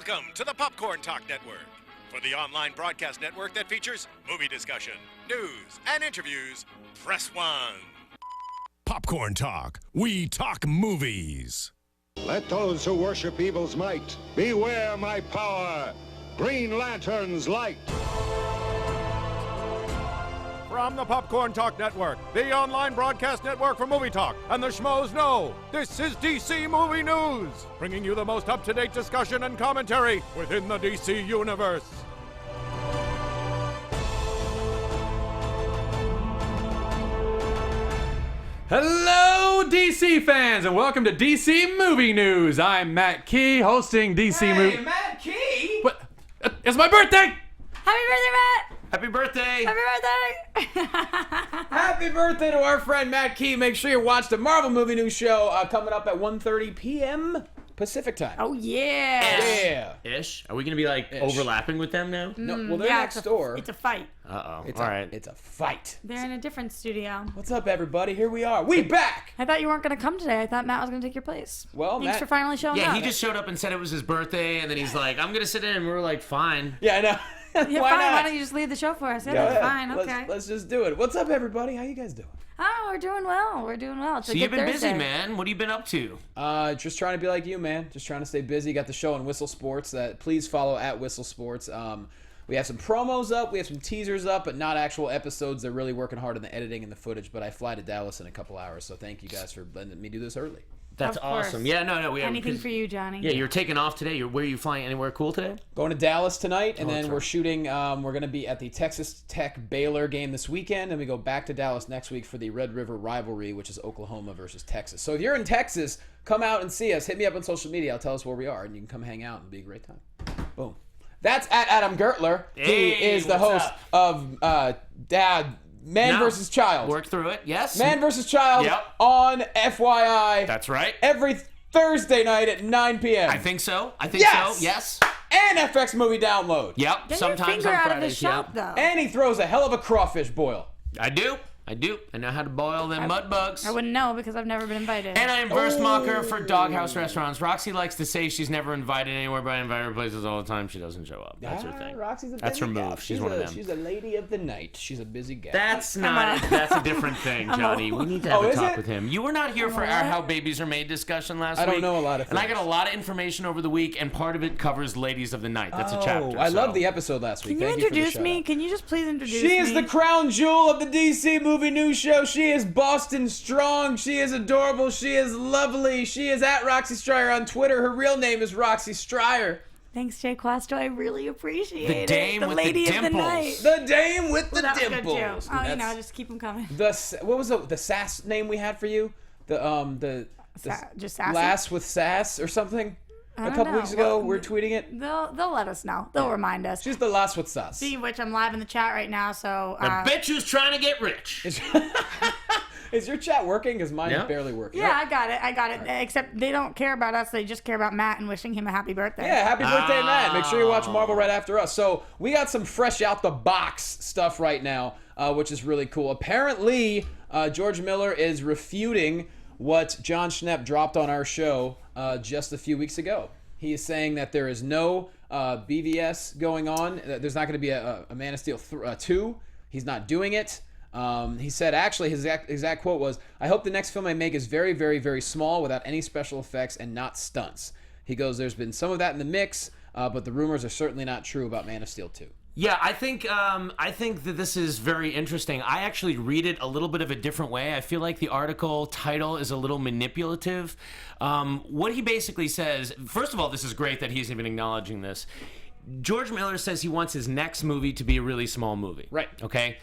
Welcome to the Popcorn Talk Network. For the online broadcast network that features movie discussion, news, and interviews, press 1. Popcorn Talk. We talk movies. Let those who worship evil's might beware my power. Green Lantern's light. From the Popcorn Talk Network, the online broadcast network for movie talk, and the schmoes know, this is DC Movie News, bringing you the most up-to-date discussion and commentary within the DC universe. Hello, DC fans, and welcome to DC Movie News. I'm Matt Key, hosting DC Movie. Hey, Matt Key! What? It's my birthday! Happy birthday, Matt! Happy birthday! Happy birthday! Happy birthday to our friend Matt Key. Make sure you watch the Marvel Movie News show coming up at 1:30 p.m. Pacific time. Oh, yeah! Yeah! Ish? Are we going to be like overlapping with them now? No, well, they're next door. It's a fight. Uh-oh. It's All right. It's a fight. They're in a different studio. What's up, everybody? Here we are. We back! I thought you weren't going to come today. I thought Matt was going to take your place. Well, Thanks Matt- for finally showing up. Yeah, he just showed up and said it was his birthday, and then he's like, I'm going to sit in, and we were like, fine. Yeah, I know. Yeah, Why fine. not? Why don't you just leave the show for us? Yeah, that's fine. Okay. Let's just do it. What's up, everybody? How you guys doing? Oh, we're doing well. We're doing well. It's So a you've good been Thursday. busy, man. What have you been up to? Just trying to be like you, man. Just trying to stay busy. Got the show on Whistle Sports. Please follow at Whistle Sports. We have some promos up. We have some teasers up, but not actual episodes. They're really working hard on the editing and the footage. But I fly to Dallas in a couple hours, so thank you guys for letting me do this early. That's Of course. awesome. Yeah, no. Anything for you, Johnny. Yeah, you're taking off today. Where are you flying? Anywhere cool today? Going to Dallas tonight, and then that's we're right. shooting. We're going to be at the Texas Tech Baylor game this weekend, and we go back to Dallas next week for the Red River rivalry, which is Oklahoma versus Texas. So if you're in Texas, come out and see us. Hit me up on social media. I'll tell us where we are, and you can come hang out and be a great time. Boom. That's at Adam Gertler. Hey, he is the what's host up? of Man No. vs. Child. Work through it. Yes. Man vs. Child Yep. on FYI. That's right. Every Thursday night at 9 p.m. I think so. Yes! So. Yes. And FX Movie Download. Yep. Get Sometimes your finger on out Fridays. of the shop, Yep. though. And he throws a hell of a crawfish boil. I do. I know how to boil them mud bugs. I wouldn't know because I've never been invited. And I am Verse Mocker for Doghouse Restaurants. Roxy likes to say she's never invited anywhere, but I invite her places all the time. She doesn't show up. That's her thing. Roxy's a That's busy her gal. move. She's one of them. She's a lady of the night. She's a busy gal. That's a different thing, Johnny. We need to have a is talk it? with him. You were not here for our How Babies Are Made discussion last I week. don't know a lot of And I things. got a lot of information over the week, and part of it covers Ladies of the Night. That's a chapter. I so. loved the episode last week. Can you Thank for the introduce shout me? out. Can you just please introduce me? She is the crown jewel of the DC Movie News Show. She is Boston strong. She is adorable. She is lovely. She is at Roxy Striar on Twitter. Her real name is Roxy Striar. Thanks, Jay Quasto. I really appreciate The it. dame the with lady the of the dimples. night. The dame with the That was good, dimples. too. Oh, That's just keep them coming. what was the sass name we had for you? The Just sassy? Lass with sass or something. A don't couple know. weeks ago, Well, we were tweeting it. They'll let us know. They'll remind us. She's the Lass with sass. Speaking of which, I'm live in the chat right now, so The bitch who's trying to get rich. Is your chat working? Because mine Yeah. is barely working. yeah, I got it. Except they don't care about us. They just care about Matt and wishing him a happy birthday. Yeah, happy birthday, Matt. Make sure you watch Marvel right after us. So we got some fresh out the box stuff right now, which is really cool. Apparently, George Miller is refuting what John Schnepp dropped on our show just a few weeks ago. He is saying that there is no BVS going on. That there's not going to be a Man of Steel 2. He's not doing it. He said, actually, his exact quote was, "I hope the next film I make is very, very, very small without any special effects and not stunts." He goes, "There's been some of that in the mix, but the rumors are certainly not true about Man of Steel 2. Yeah, I think that this is very interesting. I actually read it a little bit of a different way. I feel like the article title is a little manipulative. What he basically says, first of all, this is great that he's even acknowledging this. George Miller says he wants his next movie to be a really small movie. Right. Okay?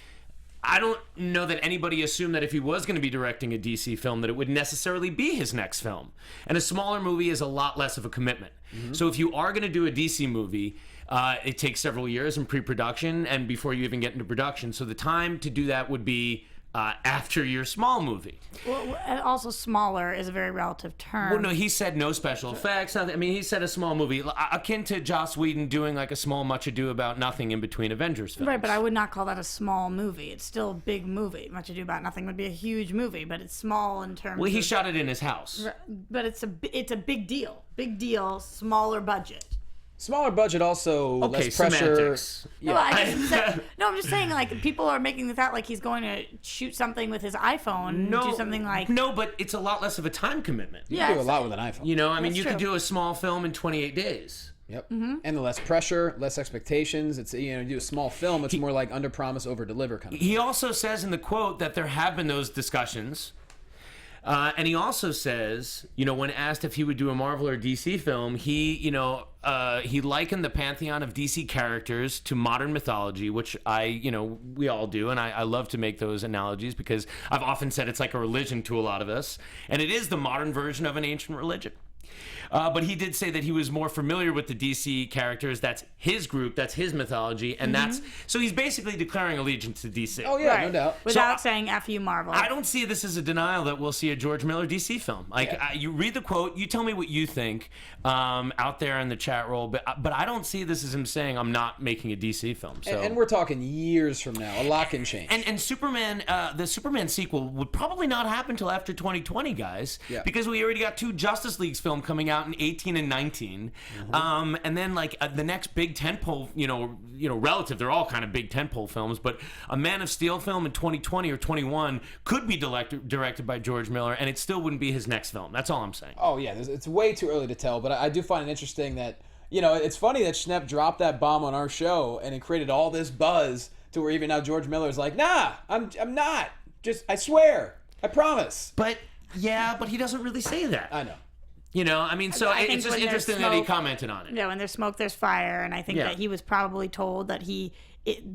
I don't know that anybody assumed that if he was going to be directing a DC film that it would necessarily be his next film. And a smaller movie is a lot less of a commitment. So if you are going to do a DC movie, it takes several years in pre-production and before you even get into production. So the time to do that would be after your small movie. Well, and also smaller is a very relative term. Well, no, he said no special effects. Nothing. I mean, he said a small movie, akin to Joss Whedon doing like a small Much Ado About Nothing in between Avengers films. Right, but I would not call that a small movie. It's still a big movie. Much Ado About Nothing would be a huge movie, but it's small in terms Well, he of... shot it in his house. But it's a big deal. Big deal, smaller budget. Smaller budget, also Okay, less pressure. semantics. No, I'm just saying, like, people are making this out like he's going to shoot something with his iPhone, do something like... No, but it's a lot less of a time commitment. You can do a lot with an iPhone. You know, I mean, That's you true. could do a small film in 28 days. Yep. And the less pressure, less expectations. It's, you do a small film, it's more like under promise, over deliver kind of thing. He also says in the quote that there have been those discussions. And he also says, when asked if he would do a Marvel or DC film, he likened the pantheon of DC characters to modern mythology, which we all do. And I love to make those analogies because I've often said it's like a religion to a lot of us. And it is the modern version of an ancient religion. But he did say that he was more familiar with the DC characters. That's his group. That's his mythology. And so he's basically declaring allegiance to DC. Oh, yeah, Right. no doubt. Without saying F you, Marvel. I don't see this as a denial that we'll see a George Miller DC film. You read the quote, you tell me what you think out there in the chat roll. But I don't see this as him saying I'm not making a DC film. So. And we're talking years from now. A lot can change. And Superman, the Superman sequel would probably not happen until after 2020, guys. Yeah. Because we already got 2 Justice Leagues film coming out in 18 and 19. And then the next big tentpole, relative, they're all kind of big tentpole films, but a Man of Steel film in 2020 or 21 could be directed by George Miller, and it still wouldn't be his next film. That's all I'm saying. Oh, yeah, it's way too early to tell, but I do find it interesting that, it's funny that Schnepp dropped that bomb on our show, and it created all this buzz to where even now George Miller's like, nah, I'm not. I swear. I promise. But he doesn't really say that. I know. So I think it's just when there's interesting that he smoke- commented on it. Yeah, when there's smoke, there's fire, and I think Yeah. that he was probably told that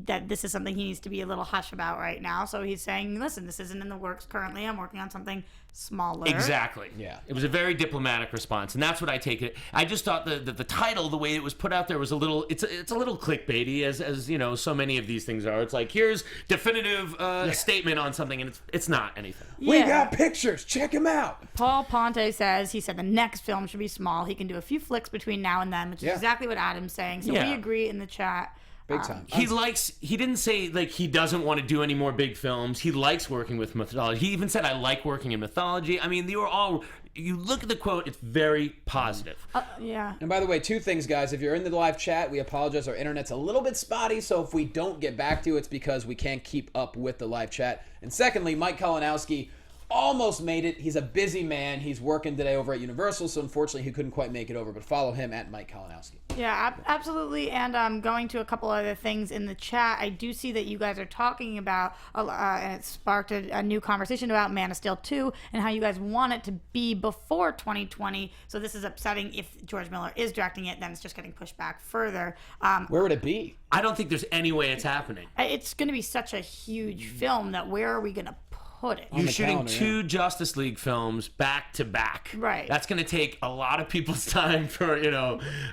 that this is something he needs to be a little hush about right now. So he's saying, listen, this isn't in the works currently. I'm working on something smaller. Exactly. Yeah. It was a very diplomatic response, and that's what I take it. I just thought the title, the way it was put out there, was a little. It's a little clickbaity, as so many of these things are. It's like, here's definitive statement on something, and it's not anything. We Yeah. got pictures. Check them out. Paul Ponte said the next film should be small. He can do a few flicks between now and then, which is exactly what Adam's saying. So Yeah. we agree in the chat. Big time. He didn't say like he doesn't want to do any more big films. He likes working with mythology. He even said, I like working in mythology. I mean, you look at the quote, it's very positive. Yeah. And by the way, 2 things, guys. If you're in the live chat, we apologize. Our internet's a little bit spotty, so if we don't get back to you, it's because we can't keep up with the live chat. And secondly, Mike Kalinowski almost made it. He's a busy man. He's working today over at Universal, so unfortunately he couldn't quite make it over. But follow him at Mike Kalinowski. Yeah, absolutely. And going to a couple other things in the chat, I do see that you guys are talking about, and it sparked a new conversation about Man of Steel 2 and how you guys want it to be before 2020. So this is upsetting. If George Miller is directing it, then it's just getting pushed back further. Where would it be? I don't think there's any way it's happening. It's going to be such a huge film that where are we going to put it? You're the shooting calendar, 2 Justice League films back to back. Right. That's going to take a lot of people's time for,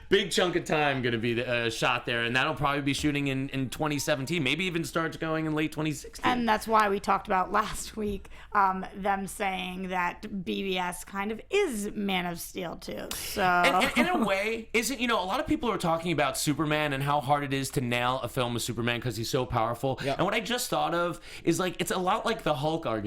big chunk of time going to be shot there. And that'll probably be shooting in 2017, maybe even starts going in late 2016. And that's why we talked about last week them saying that BVS kind of is Man of Steel too. So And in a way, isn't, a lot of people are talking about Superman and how hard it is to nail a film with Superman because he's so powerful. Yep. And what I just thought of is like, it's a lot like the Hulk argument.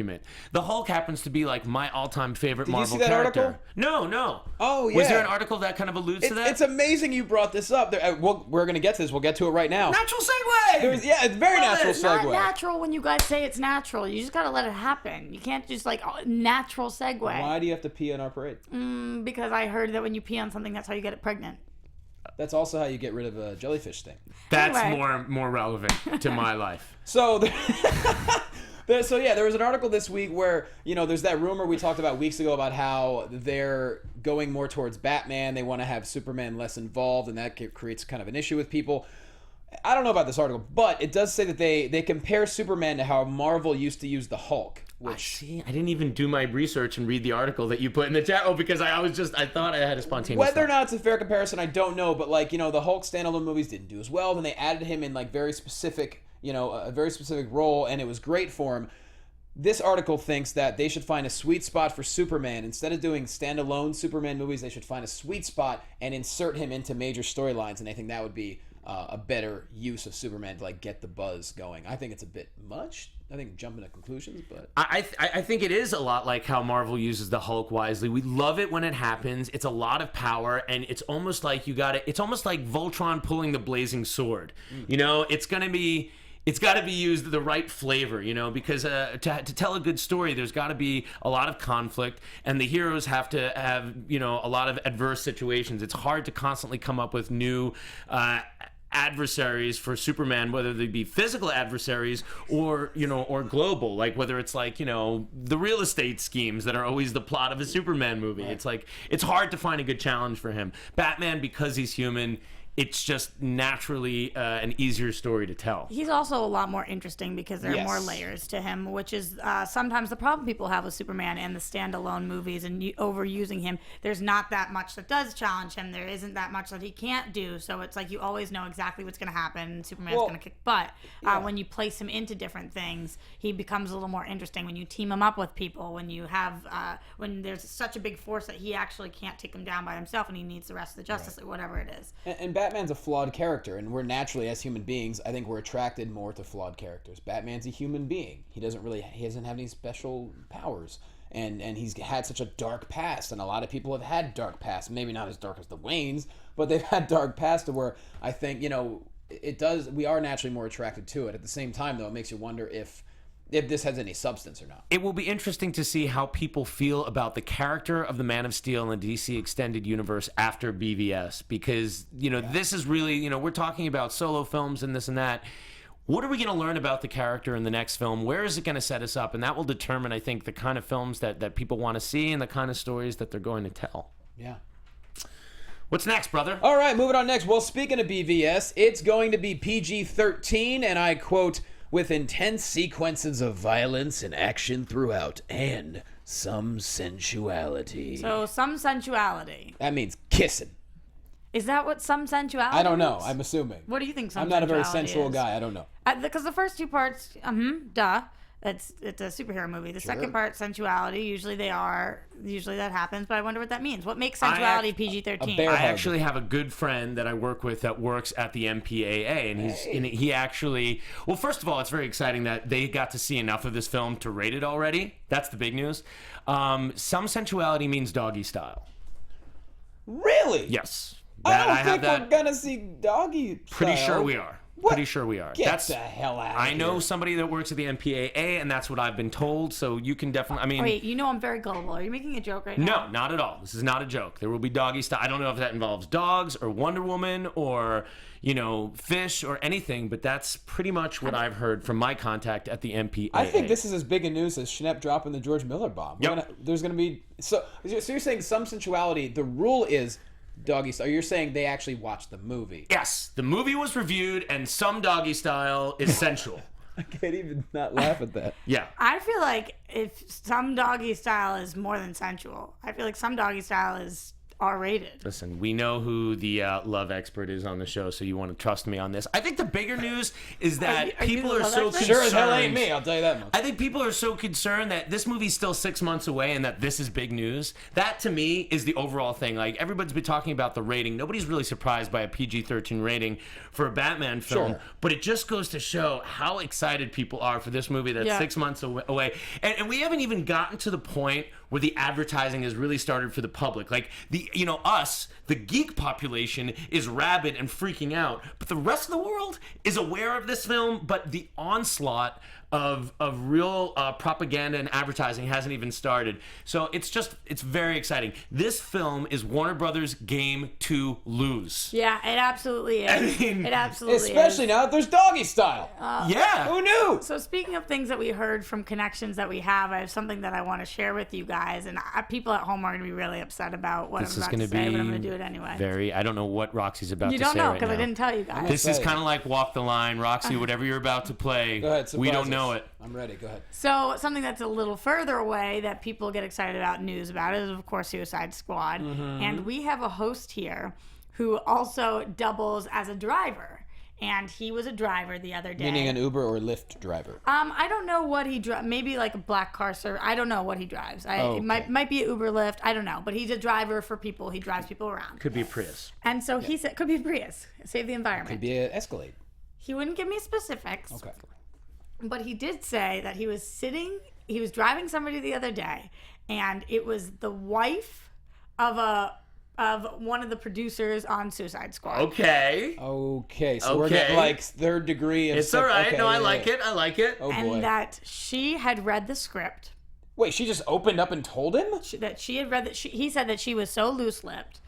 The Hulk happens to be like my all-time favorite Marvel you see that character. article? No. Oh, yeah. Was there an article that kind of alludes to that? It's amazing you brought this up. We're going to get to this. We'll get to it right now. Natural segue! It's a very natural it's not segue. natural when you guys say it's natural. You just gotta let it happen. You can't just natural segue. Why do you have to pee on our parade? Because I heard that when you pee on something, that's how you get it pregnant. That's also how you get rid of a jellyfish sting. That's Anyway. more relevant to my life. So, there was an article this week where, there's that rumor we talked about weeks ago about how they're going more towards Batman. They want to have Superman less involved, and that creates kind of an issue with people. I don't know about this article, but it does say that they compare Superman to how Marvel used to use the Hulk. I didn't even do my research and read the article that you put in the chat. Oh, because I thought I had a spontaneous Whether or thought. not it's a fair comparison, I don't know. But the Hulk standalone movies didn't do as well. Then they added him in very specific, a very specific role, and it was great for him. This article thinks that they should find a sweet spot for Superman. Instead of doing standalone Superman movies, they should find a sweet spot and insert him into major storylines. And I think that would be a better use of Superman to like get the buzz going. I think it's a bit much. I think jumping to conclusions, but I think it is a lot like how Marvel uses the Hulk wisely. We love it when it happens. It's a lot of power, and it's almost like it's almost like Voltron pulling the blazing sword. You know, it's got to be used the right flavor, you know, because to tell a good story, there's got to be a lot of conflict, and the heroes have to have, you know, a lot of adverse situations. It's hard to constantly come up with new adversaries for Superman, whether they be physical adversaries or, you know, or global, like whether it's like, you know, the real estate schemes that are always the plot of a Superman movie. It's like, it's hard to find a good challenge for him. Batman, because he's human, it's just naturally an easier story to tell. He's also a lot more interesting because there are more Yes. layers to him, which is sometimes the problem people have with Superman and the standalone movies and overusing him. There's not that much that does challenge him. There isn't that much that he can't do. So it's like you always know exactly what's going to happen. Superman's going to kick butt. When you place him into different things, he becomes a little more interesting. When you team him up with people, when you have when there's such a big force that he actually can't take him down by himself and he needs the rest of the Justice League, whatever it is. And Batman's a flawed character, and we're naturally, as human beings, I think we're attracted more to flawed characters. Batman's a human being. He doesn't have any special powers, and he's had such a dark past, and a lot of people have had dark past. Maybe not as dark as the Waynes, but they've had dark past to where I think, you know, we are naturally more attracted to it. At the same time, though, it makes you wonder if this has any substance or not. It will be interesting to see how people feel about the character of the Man of Steel in the DC Extended Universe after BVS, because, you know, this is really, you know, we're talking about solo films and this and that. What are we going to learn about the character in the next film? Where is it going to set us up? And that will determine, I think, the kind of films that people want to see and the kind of stories that they're going to tell. Yeah. What's next, brother? All right, moving on next. Well, speaking of BVS, it's going to be PG-13, and I quote, with intense sequences of violence and action throughout, and some sensuality. So some sensuality. That means kissing. Is that what some sensuality I don't know. means? I'm assuming. What do you think some I'm not a very sensuality sensual is? guy. I don't know. Because the first two parts, duh. It's a superhero movie. The second part, sensuality, usually that happens, but I wonder what that means. What makes sensuality PG-13? bear I hug. actually have a good friend that I work with that works at the MPAA, and he actually, well, first of all, it's very exciting that they got to see enough of this film to rate it already. That's the big news. Some sensuality means doggy style. Really? Yes. I don't think we're gonna see doggy. Pretty style. sure we are. What? Pretty sure we are. Get the hell out of I know here. somebody that works at the MPAA, and that's what I've been told. So you can definitely. I mean, Wait, you know I'm very gullible. Are you making a joke right now? no, not at all. This is not a joke. There will be doggy style. I don't know if that involves dogs or Wonder Woman or, you know, fish or anything, but that's pretty much what I've heard from my contact at the MPAA. I think this is as big a news as Schnepp dropping the George Miller bomb. Yep. There's gonna be so you're saying some sensuality. The rule is doggy style. You're saying they actually watched the movie. Yes, the movie was reviewed, and some doggy style is sensual. I can't even not laugh at that. Yeah. I feel like if some doggy style is more than sensual, I feel like some doggy style is R-rated. Listen, we know who the love expert is on the show, so you want to trust me on this. I think the bigger news is that Are you people the are love so expert? concerned. Sure as hell ain't me. I'll tell you that much. I think people are so concerned that this movie's still 6 months away and that this is big news. That, to me, is the overall thing. Like, everybody's been talking about the rating. Nobody's really surprised by a PG-13 rating for a Batman film. Sure. But it just goes to show how excited people are for this movie that's 6 months away. And we haven't even gotten to the point where the advertising has really started for the public. Like, us, the geek population, is rabid and freaking out. But the rest of the world is aware of this film, but the onslaught of real propaganda and advertising hasn't even started. So it's very exciting. This film is Warner Brothers' game to lose. Yeah, it absolutely is. I mean, it absolutely Especially is. now that there's doggy style. Yeah. Who knew? So speaking of things that we heard from connections that we have, I have something that I want to share with you guys, and people at home are going to be really upset about what This I'm is about going to to say, be but I'm going to do it anyway. I don't know what Roxy's about You to don't say know right because I now. didn't tell you guys. This is Say it. kind of like Walk the Line. Roxy, whatever you're about to play, Go ahead. we surprise don't us. know it. I'm ready. Go ahead. So something that's a little further away that people get excited about news about is, of course, Suicide Squad. And we have a host here who also doubles as a driver. and he was a driver the other day. Meaning an Uber or Lyft driver. I don't know what he drives. Maybe like a black car service. I don't know what he drives. It might be an Uber, Lyft. I don't know. But he's a driver for people. He drives people around. Could be a Prius. And so he said, could be a Prius. Save the environment. Could be an Escalade. He wouldn't give me specifics. Okay. But he did say that he was driving somebody the other day, and it was the wife of one of the producers on Suicide Squad. Okay. So we're getting like third degree. It's all right. I like it. I like it. Oh boy. And that she had read the script. Wait, she just opened up and told him? That she had read that. He said that she was so loose-lipped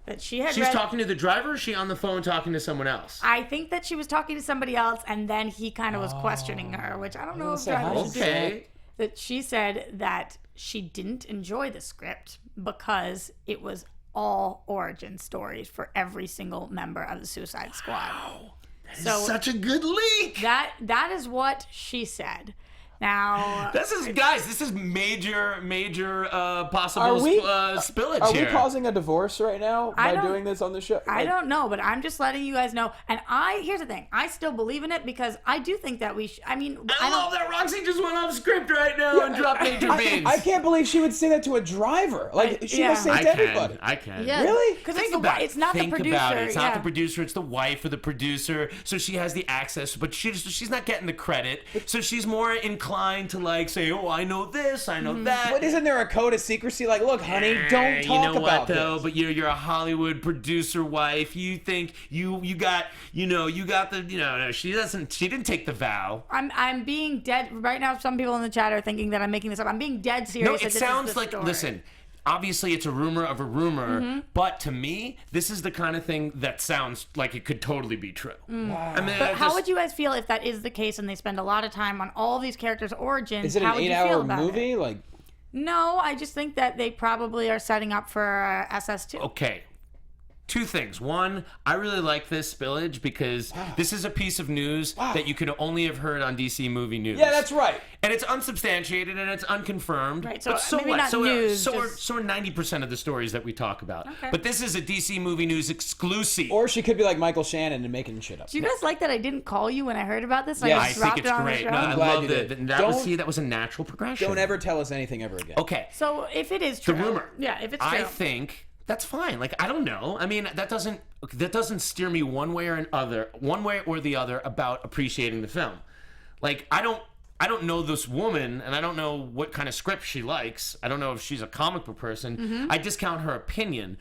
that she's talking to the driver, or is she on the phone talking to someone else? I think that she was talking to somebody else, and then he kind of was questioning her, which I don't know if drivers should do. That she said that she didn't enjoy the script because it was all origin stories for every single member of the Suicide Squad. Wow. That is such a good leak. That is what she said. Now, this is major possible spillage Are here. we causing a divorce right now by doing this on the show? I don't know, but I'm just letting you guys know. And here's the thing: I still believe in it because I do think that we. I love that Roxy just went off script right now and dropped major beans. I can't believe she would say that to a driver. Like she must say it to everybody. I can. Yeah. Really? Because it's not the producer. About it. It's not the producer. It's the wife of the producer. So she has the access, but she's not getting the credit. So she's more inclined to like say, "Oh, I know this, I know that." But isn't there a code of secrecy? Like, look, honey, don't talk you know about what, though? this. But you're a Hollywood producer wife. You think you got the no, she didn't take the vow. I'm being dead right now. Some people in the chat are thinking that I'm making this up. I'm being dead serious. No, it sounds like listen. Obviously, it's a rumor of a rumor, but to me, this is the kind of thing that sounds like it could totally be true. Wow. I mean, but how would you guys feel if that is the case and they spend a lot of time on all these characters' origins? Is it an 8-hour movie? Like, no, I just think that they probably are setting up for SS2. Okay. Two things. One, I really like this spillage because this is a piece of news that you could only have heard on DC Movie News. Yeah, that's right. And it's unsubstantiated and it's unconfirmed. Right. So, but so maybe what? Not news, so are 90% of the stories that we talk about. Okay. But this is a DC Movie News exclusive. Or she could be like Michael Shannon and making shit up. Do you guys like that I didn't call you when I heard about this? Yeah, I think it's great. No, I love that. That was a natural progression. Don't ever tell us anything ever again. Okay. So if it is true. The rumor. Yeah, if it's true. I think that's fine. Like, I don't know. I mean, that doesn't steer me one way or the other about appreciating the film. Like, I don't know this woman, and I don't know what kind of script she likes. I don't know if she's a comic book person. Mm-hmm. I discount her opinion.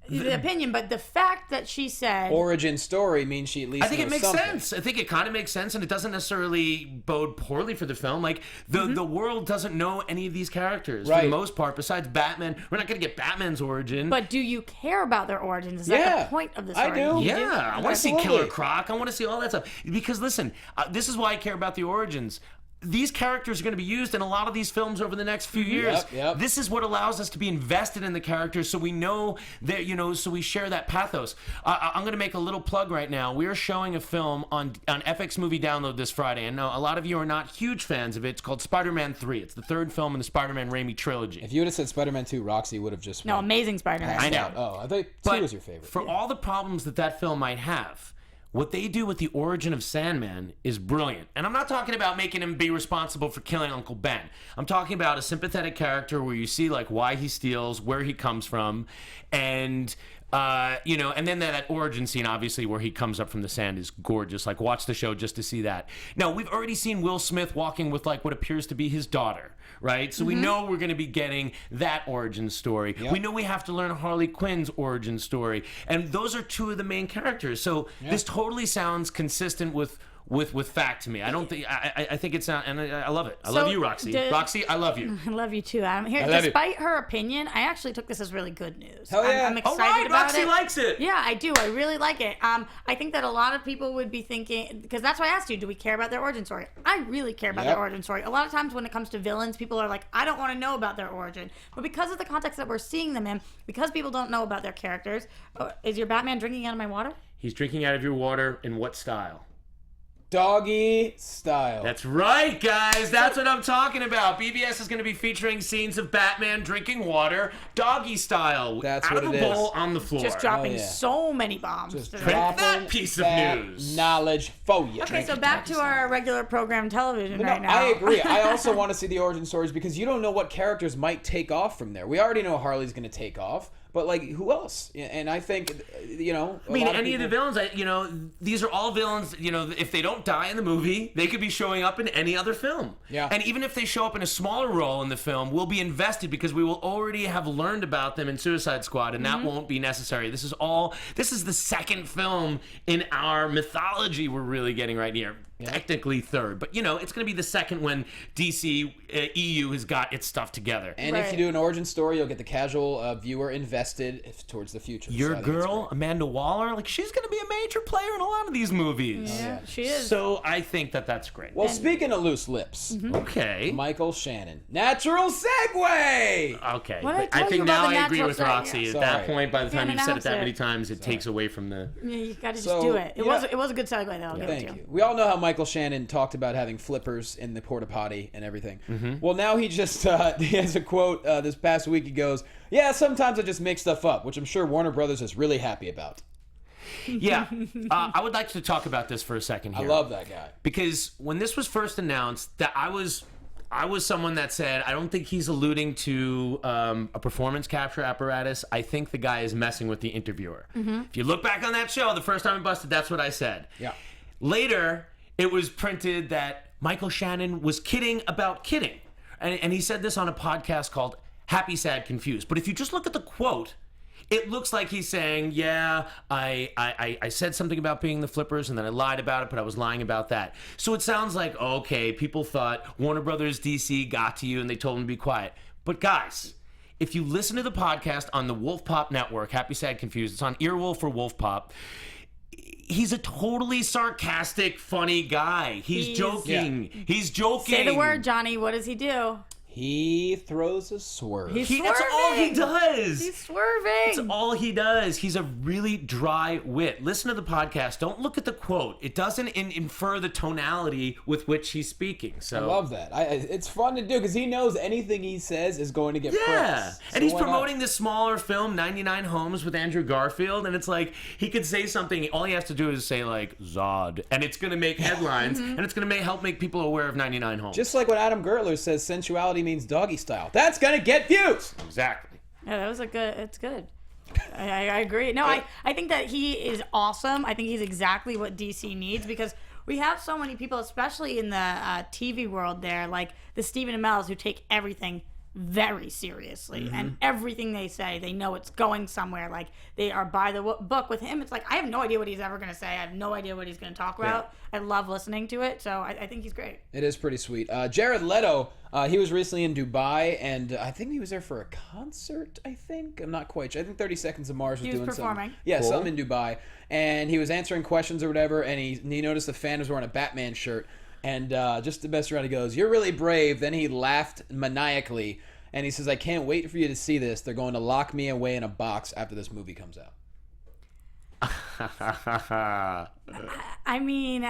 The opinion, but the fact that she said origin story means she at least I think knows it makes something. sense. I think it kind of makes sense, and it doesn't necessarily bode poorly for the film. Like, the world doesn't know any of these characters for the most part, besides Batman. We're not going to get Batman's origin. But do you care about their origins? Is that the point of the story? I do. Yeah, I want to see Killer Croc. I want to see all that stuff. Because, listen, this is why I care about the origins. These characters are going to be used in a lot of these films over the next few years. Yep. This is what allows us to be invested in the characters, so we know that, so we share that pathos. I'm going to make a little plug right now. We are showing a film on FX Movie Download this Friday, and a lot of you are not huge fans of it. It's called Spider-Man 3. It's the third film in the Spider-Man Raimi trilogy. If you would have said Spider-Man 2, Roxy would have just Amazing Spider-Man. I know. Oh, I thought 2 was your favorite. For all the problems that film might have, what they do with the origin of Sandman is brilliant. And I'm not talking about making him be responsible for killing Uncle Ben. I'm talking about a sympathetic character where you see like why he steals, where he comes from, and and then that origin scene, obviously, where he comes up from the sand is gorgeous. Like, watch the show just to see that. Now, we've already seen Will Smith walking with like what appears to be his daughter, right? So we know we're going to be getting that origin story. Yep. We know we have to learn Harley Quinn's origin story, and those are two of the main characters. So this totally sounds consistent with fact to me. I don't think I think it's not, and I love it. I love you, Roxy. Roxy, I love you. I love you too, Adam. Here, despite her opinion, I actually took this as really good news. Hell yeah. I'm excited about Roxy it. likes it. Yeah, I do. I really like it. I think that a lot of people would be thinking, because that's why I asked you, do we care about their origin story? I really care about their origin story. A lot of times when it comes to villains, people are like, I don't want to know about their origin. But because of the context that we're seeing them in, because people don't know about their characters, is your Batman drinking out of my water? He's drinking out of your water in what style? Doggy style. That's right, guys. That's what I'm talking about. BVS is going to be featuring scenes of Batman drinking water, doggy style, That's out what of a it bowl is. on the floor. Just dropping yeah. so many bombs. Just today. dropping that piece of that news. knowledge for you. Okay, so back to our regular program television But right no, now. I agree. I also want to see the origin stories because you don't know what characters might take off from there. We already know Harley's going to take off, but like who else? And I think, you know, I mean, any of the villains, these are all villains, if they don't die in the movie, they could be showing up in any other film. Yeah. And even if they show up in a smaller role in the film, we'll be invested because we will already have learned about them in Suicide Squad, and that won't be necessary. This is the second film in our mythology we're really getting right here. Yeah. Technically third, but it's going to be the second when DC EU has got its stuff together. And if you do an origin story, you'll get the casual viewer invested towards the future. Your girl, Amanda Waller, she's going to be a major player in a lot of these movies. Yeah, she is. So I think that's great. Well, speaking of loose lips, Okay. Michael Shannon. Natural segue! Okay. What did I But I tell you think about now the I agree natural with side? Roxy. Yeah. At Sorry. that point, by the time Can't you've said it that announce many it. times, it takes away from the... Yeah, you got to just So, do it. It you know- was a good segue though. I'll give it Thank to you. We all know how Michael Shannon talked about having flippers in the porta potty and everything. Well, now he just he has a quote this past week. He goes, "Yeah, sometimes I just make stuff up," which I'm sure Warner Brothers is really happy about. Yeah. I would like to talk about this for a second here. I love that guy. Because when this was first announced, that I was someone that said, I don't think he's alluding to a performance capture apparatus. I think the guy is messing with the interviewer. If you look back on that show, the first time we busted, that's what I said. Yeah. Later, it was printed that Michael Shannon was kidding about kidding. And he said this on a podcast called Happy, Sad, Confused. But if you just look at the quote, it looks like he's saying, yeah, I said something about being the flippers and then I lied about it, but I was lying about that. So it sounds like, okay, people thought Warner Brothers DC got to you and they told him to be quiet. But guys, if you listen to the podcast on the Wolf Pop Network, Happy, Sad, Confused, it's on Earwolf or Wolf Pop. He's a totally sarcastic, funny guy. He's joking. Yeah. He's joking. Say the word, Johnny. What does he do? He throws a swerve. He's That's all he swerving. does. He's swerving. That's all he does. He's a really dry wit. Listen to the podcast. Don't look at the quote. It doesn't infer the tonality with which he's speaking. So I love that. It's fun to do because he knows anything he says is going to get yeah. press. So And he's why not? promoting this smaller film, 99 Homes with Andrew Garfield, and it's like he could say something. All he has to do is say like Zod, and it's going to make headlines, and it's going to help make people aware of 99 Homes. Just like when Adam Gertler says sensuality means doggy style. That's going to get views. exactly. Yeah, that was it's good. I agree. No, I think that he is awesome. I think he's exactly what DC needs because we have so many people, especially in the TV world there, like the Stephen Amells who take everything very seriously and everything they say, they know it's going somewhere. Like they are by the book. With him, it's like I have no idea what he's ever going to say. I have no idea what he's going to talk about. I love listening to it, so I think he's great. It is pretty sweet. Jared Leto, he was recently in Dubai, and I think he was there for a concert, I think. I'm not quite sure. I think 30 Seconds of Mars was He was doing performing. something. Yeah, Cool. something in Dubai. And he was answering questions or whatever, and he noticed the fan was wearing a Batman shirt. And just to mess around, he goes, "You're really brave." Then he laughed maniacally, and he says, "I can't wait for you to see this. They're going to lock me away in a box after this movie comes out." I mean,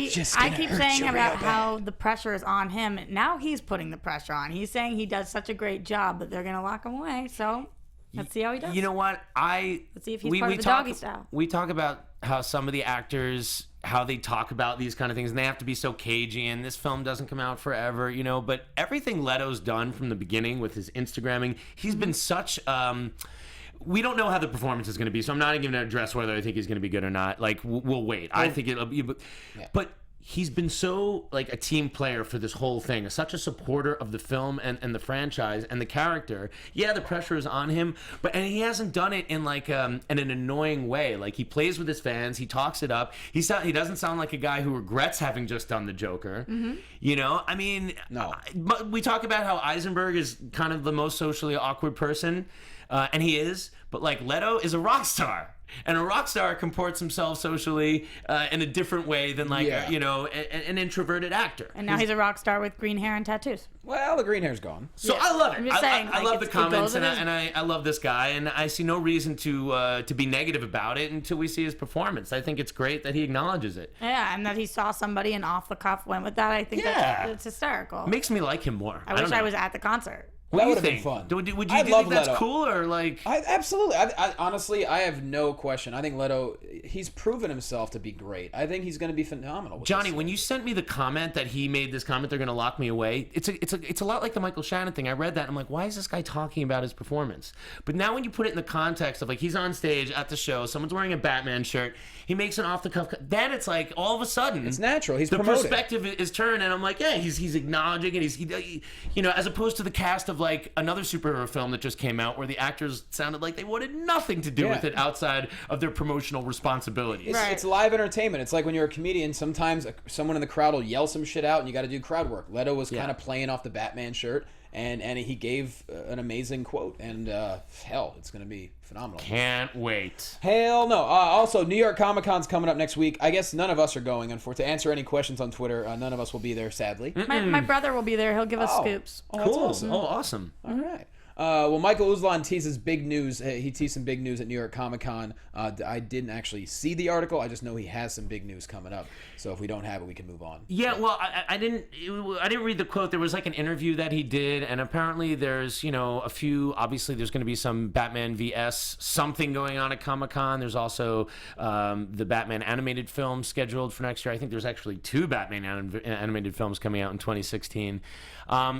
just I gonna keep hurt saying you about real how the pressure is on him. Now he's putting the pressure on. He's saying he does such a great job that they're going to lock him away. So let's see how he does. You know what? Let's see if he's part of the doggy style. We talk about how some of the actors, how they talk about these kind of things, and they have to be so cagey, and this film doesn't come out forever, but everything Leto's done from the beginning with his Instagramming, he's been such... we don't know how the performance is going to be, so I'm not even going to address whether I think he's going to be good or not. Like, we'll wait. I think it'll be... But he's been so, like, a team player for this whole thing, such a supporter of the film and the franchise and the character. Yeah, the pressure is on him, and he hasn't done it in, like, in an annoying way. Like, he plays with his fans. He talks it up. He doesn't sound like a guy who regrets having just done the Joker. I mean... No. But we talk about how Eisenberg is kind of the most socially awkward person. and he is, but like Leto is a rock star. And a rock star comports himself socially in a different way than like an introverted actor. And now he's a rock star with green hair and tattoos. Well, the green hair's gone. So I love it. I'm just saying, I like, love the it comments, goes and I love this guy, and I see no reason to be negative about it until we see his performance. I think it's great that he acknowledges it. Yeah, and that he saw somebody and off the cuff went with that. I think that's hysterical. It makes me like him more. I wish I was at the concert. What That do you would have think? been fun. Would you I think love that's Leto. cool or like? Absolutely. I honestly, I have no question. I think Leto, he's proven himself to be great. I think he's going to be phenomenal. With Johnny, this. when you sent me the comment that he made this comment, they're going to lock me away. It's a lot like the Michael Shannon thing. I read that and I'm like, why is this guy talking about his performance? But now when you put it in the context of like he's on stage at the show, someone's wearing a Batman shirt, he makes an off the cuff. Then it's like all of a sudden it's natural. He's the promoting. perspective is turned, and I'm like, yeah, he's acknowledging it. He as opposed to the cast of like another superhero film that just came out where the actors sounded like they wanted nothing to do with it outside of their promotional responsibilities. It's live entertainment. It's like when you're a comedian, sometimes someone in the crowd will yell some shit out and you got to do crowd work. Leto was kind of playing off the Batman shirt, and he gave an amazing quote, and hell, it's going to be phenomenal. Can't wait. Hell no. Also, New York Comic Con's coming up next week. I guess none of us are going. To answer any questions on Twitter, none of us will be there, sadly. My brother will be there. He'll give us scoops. Oh, that's Cool. awesome. Oh, awesome. All right. Well, Michael Uslan teases big news. He teased some big news at New York Comic Con. I didn't actually see the article. I just know he has some big news coming up. So if we don't have it, we can move on. Yeah, well, I didn't read the quote. There was like an interview that he did, and apparently there's a few. Obviously, there's going to be some Batman vs something going on at Comic Con. There's also the Batman animated film scheduled for next year. I think there's actually 2 Batman animated films coming out in 2016.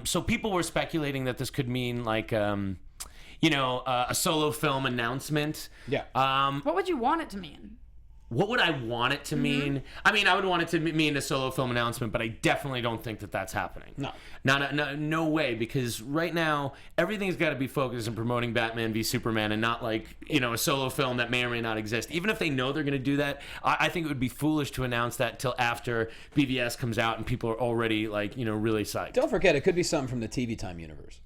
So people were speculating that this could mean like a solo film announcement. Yeah. What would you want it to mean? What would I want it to mean? I mean, I would want it to mean a solo film announcement, but I definitely don't think that that's happening. No way, because right now everything's got to be focused on promoting Batman v Superman and not like a solo film that may or may not exist. Even if they know they're going to do that, I think it would be foolish to announce that till after BVS comes out and people are already like really psyched. Don't forget, it could be something from the TV Time universe.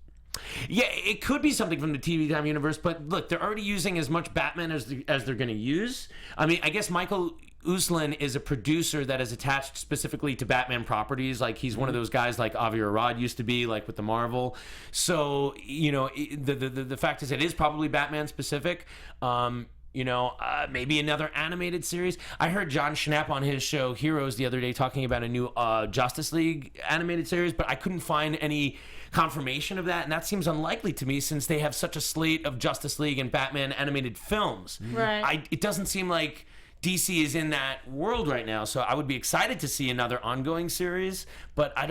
Yeah, it could be something from the TV Time universe, but look, they're already using as much Batman as they're going to use. I mean, I guess Michael Uslan is a producer that is attached specifically to Batman properties. Like he's one of those guys like Avi Arad used to be, like with the Marvel. So the fact is, it is probably Batman specific. Maybe another animated series. I heard John Schnapp on his show Heroes the other day talking about a new Justice League animated series, but I couldn't find any confirmation of that, and that seems unlikely to me since they have such a slate of Justice League and Batman animated films. Right. It doesn't seem like DC is in that world right now, so I would be excited to see another ongoing series, but I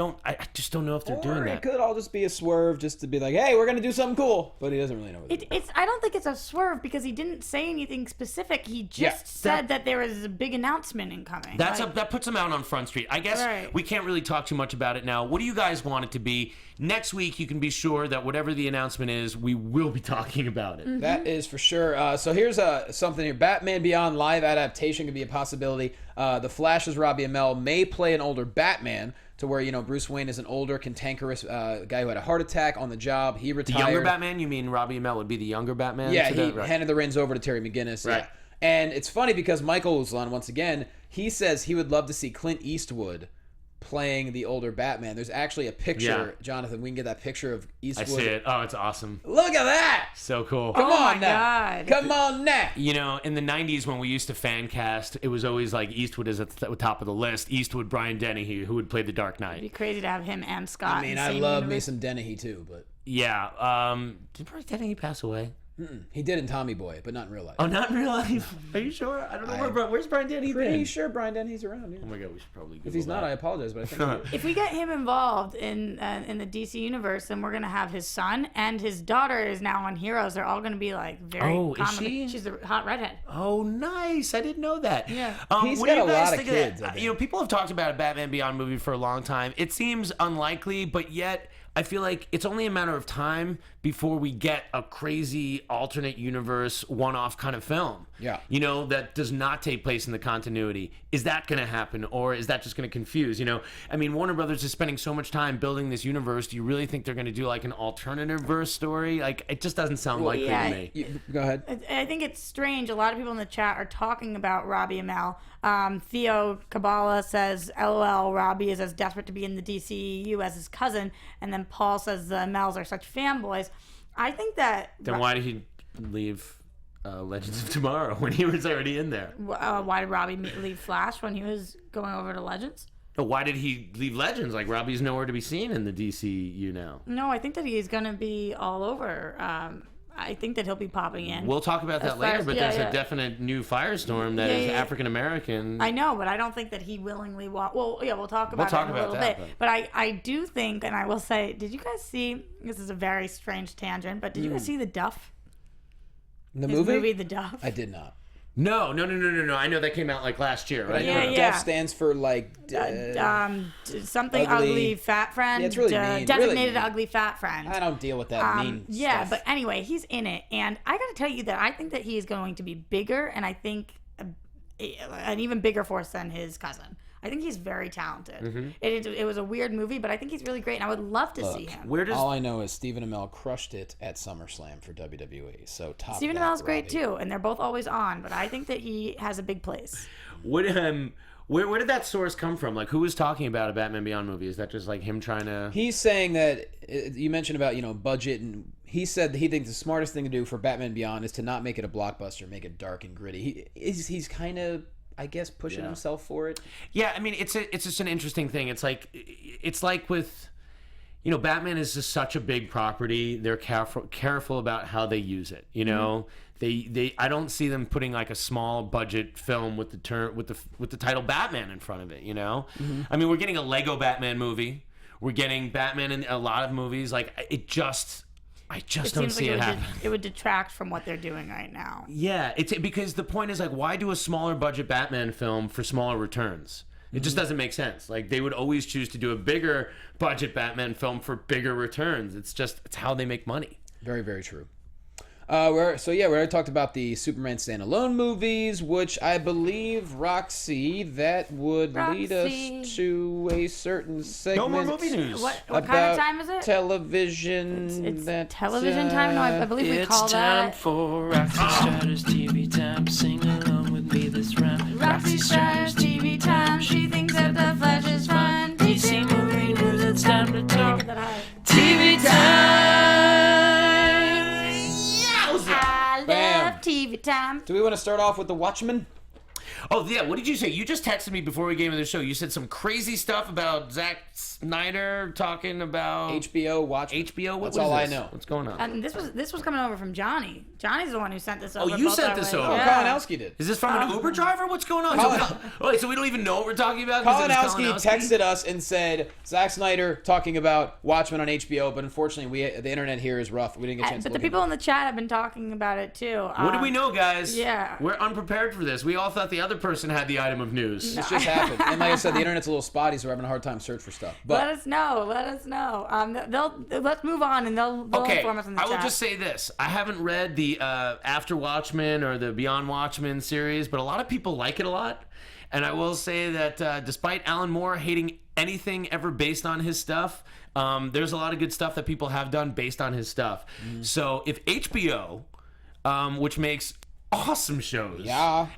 just don't know if they're doing that. It could all just be a swerve just to be like, hey, we're going to do something cool, but he doesn't really know what I don't think it's a swerve because he didn't say anything specific. He just said that there was a big announcement incoming. That puts him out on Front Street. I guess we can't really talk too much about it now. What do you guys want it to be? Next week, you can be sure that whatever the announcement is, we will be talking about it. Mm-hmm. That is for sure. So here's something here. Batman Beyond live adaptation could be a possibility. The Flash's Robbie Amell may play an older Batman to where, Bruce Wayne is an older, cantankerous guy who had a heart attack on the job. He retired. The younger Batman? You mean Robbie Amell would be the younger Batman? Yeah, he handed the reins over to Terry McGinnis. Right. Yeah. And it's funny because Michael Uslan, once again, he says he would love to see Clint Eastwood playing the older Batman. There's actually a picture, Jonathan. We can get that picture of Eastwood. I see it. Oh, it's awesome. Look at that! So cool. Come on now. God. Come on now. In the 90s when we used to fan cast, it was always like Eastwood is at the top of the list. Eastwood, Brian Dennehy, who would play the Dark Knight. It'd be crazy to have him and Scott. I mean, I love me some Dennehy too, but... Yeah. Did Brian Dennehy pass away? He did in Tommy Boy, but not in real life. Oh, not in real life? Are you sure? I don't know where's Brian Dennehy Pretty been? sure Brian Dennehy's around. Yeah. Oh my God, we should probably Google If he's not, that. I apologize, but I think he is. If we get him involved in the DC universe, then we're gonna have his son and his daughter is now on Heroes. They're all gonna be like very. Oh, is common. she? She's the hot redhead. Oh, nice. I didn't know that. Yeah. He's what got do you a guys lot of think kids, that? I think. People have talked about a Batman Beyond movie for a long time. It seems unlikely, but yet I feel like it's only a matter of time before we get a crazy alternate universe one-off kind of film. Yeah. You know, that does not take place in the continuity. Is that going to happen, or is that just going to confuse? You know, I mean, Warner Brothers is spending so much time building this universe. Do you really think they're going to do like an alternative verse story? Like, it just doesn't sound likely to me. Go ahead. I think it's strange. A lot of people in the chat are talking about Robbie Amell. Theo Kabbalah says, LOL, Robbie is as desperate to be in the DCEU as his cousin. And then Paul says the Amells are such fanboys. I think that... Then why did he leave Legends of Tomorrow when he was already in there? Why did Robbie leave Flash when he was going over to Legends? Why did he leave Legends? Like, Robbie's nowhere to be seen in the DCU now. No, I think that he's going to be all over. I think that he'll be popping in. We'll talk about that later, but there's a definite new firestorm that is African American. I know, but I don't think that he willingly Well, yeah, we'll talk about it in a little bit. But I do think, and I will say, did you guys see, this is a very strange tangent, but did you guys see The Duff? The His movie, The Duff? I did not. No. I know that came out like last year, right? Yeah. Duff stands for like something ugly fat friend. Yeah, it's really mean. Designated really ugly fat friend. I don't deal with that mean stuff. But anyway, he's in it, and I got to tell you that I think that he is going to be bigger, and I think an even bigger force than his cousin. I think he's very talented. Mm-hmm. It was a weird movie, but I think he's really great, and I would love to see him. All I know is Stephen Amell crushed it at SummerSlam for WWE. So top. Stephen Amell's great too, and they're both always on. But I think that he has a big place. Where did that source come from? Like, who was talking about a Batman Beyond movie? Is that just like him trying to? He's saying that you mentioned about budget, and he said that he thinks the smartest thing to do for Batman Beyond is to not make it a blockbuster, make it dark and gritty. He's kind of, I guess, pushing himself for it. Yeah, I mean, it's just an interesting thing. It's like with, Batman is just such a big property. They're careful about how they use it. You know, they I don't see them putting like a small budget film with the title Batman in front of it. You know, I mean, we're getting a Lego Batman movie. We're getting Batman in a lot of movies. Like I just don't see it happen. It would detract from what they're doing right now. Yeah, because the point is like, why do a smaller budget Batman film for smaller returns? It just doesn't make sense. Like, they would always choose to do a bigger budget Batman film for bigger returns. It's how they make money. Very, very true. We already talked about the Superman standalone movies, which I believe, Roxy, that would lead us to a certain segment. No more movie news. What kind of time is it? Television. It's television time? No, I believe we call that. It's time for Roxy Striar's TV time. Sing along with me this round. Roxy Striar's TV time. She thinks that the Flash is fun. DC movie news, it's time to talk. TV time! I love TV time. Do we want to start off with the Watchmen? Oh, yeah. What did you say? You just texted me before we came to the show. You said some crazy stuff about Zack Snyder talking about HBO Watchmen. HBO? That's all I know. What's going on? And this was coming over from Johnny. Johnny's the one who sent this over. Oh, you sent this over. Yeah. Kalinowski did. Is this from an Uber driver? What's going on? So we don't even know what we're talking about? Kalinowski texted us and said, Zack Snyder talking about Watchmen on HBO, but unfortunately, the internet here is rough. We didn't get a chance to But look the people at in the chat have been talking about it too. What do we know, guys? Yeah. We're unprepared for this. We all thought the other person had the item of news. It just happened. And like I said, the internet's a little spotty, so we're having a hard time searching for stuff. But let us know. Let's move on, and they'll inform us in the chat. I will just say this. I haven't read the After Watchmen or the Beyond Watchmen series, but a lot of people like it a lot. And I will say that despite Alan Moore hating anything ever based on his stuff, there's a lot of good stuff that people have done based on his stuff. So if HBO, which makes awesome shows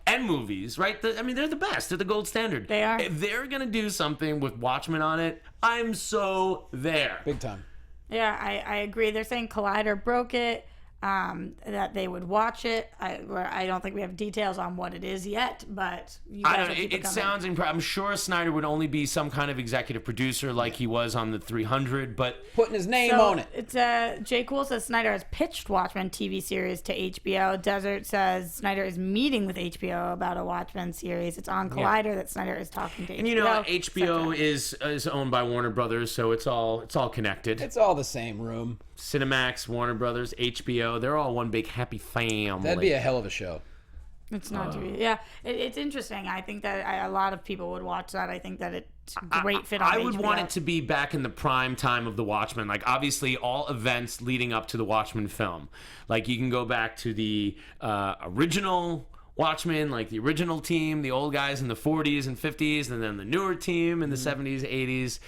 and movies, right? They're the best. They're the gold standard. They are. If they're going to do something with Watchmen on it, I'm so there. Big time. Yeah, I agree. They're saying Collider broke it, that they would watch it. I don't think we have details on what it is yet, but you guys will keep it coming. Sounds I'm sure Snyder would only be some kind of executive producer like he was on the 300, but putting his name on it. It's Jay Cool says Snyder has pitched Watchmen TV series to HBO. Desert says Snyder is meeting with HBO about a Watchmen series. It's on Collider that Snyder is talking to HBO. And HBO is owned by Warner Brothers, so it's all connected. It's all the same room. Cinemax, Warner Brothers, HBO, they're all one big happy family. That'd be a hell of a show. It's not TV. Yeah, it's interesting. I think that a lot of people would watch that. I think that great fit on I would HBO. want it to be back in the prime time of the Watchmen. Like, obviously, all events leading up to the Watchmen film. Like, you can go back to the original Watchmen, like the original team, the old guys in the 40s and 50s, and then the newer team in the 70s, 80s.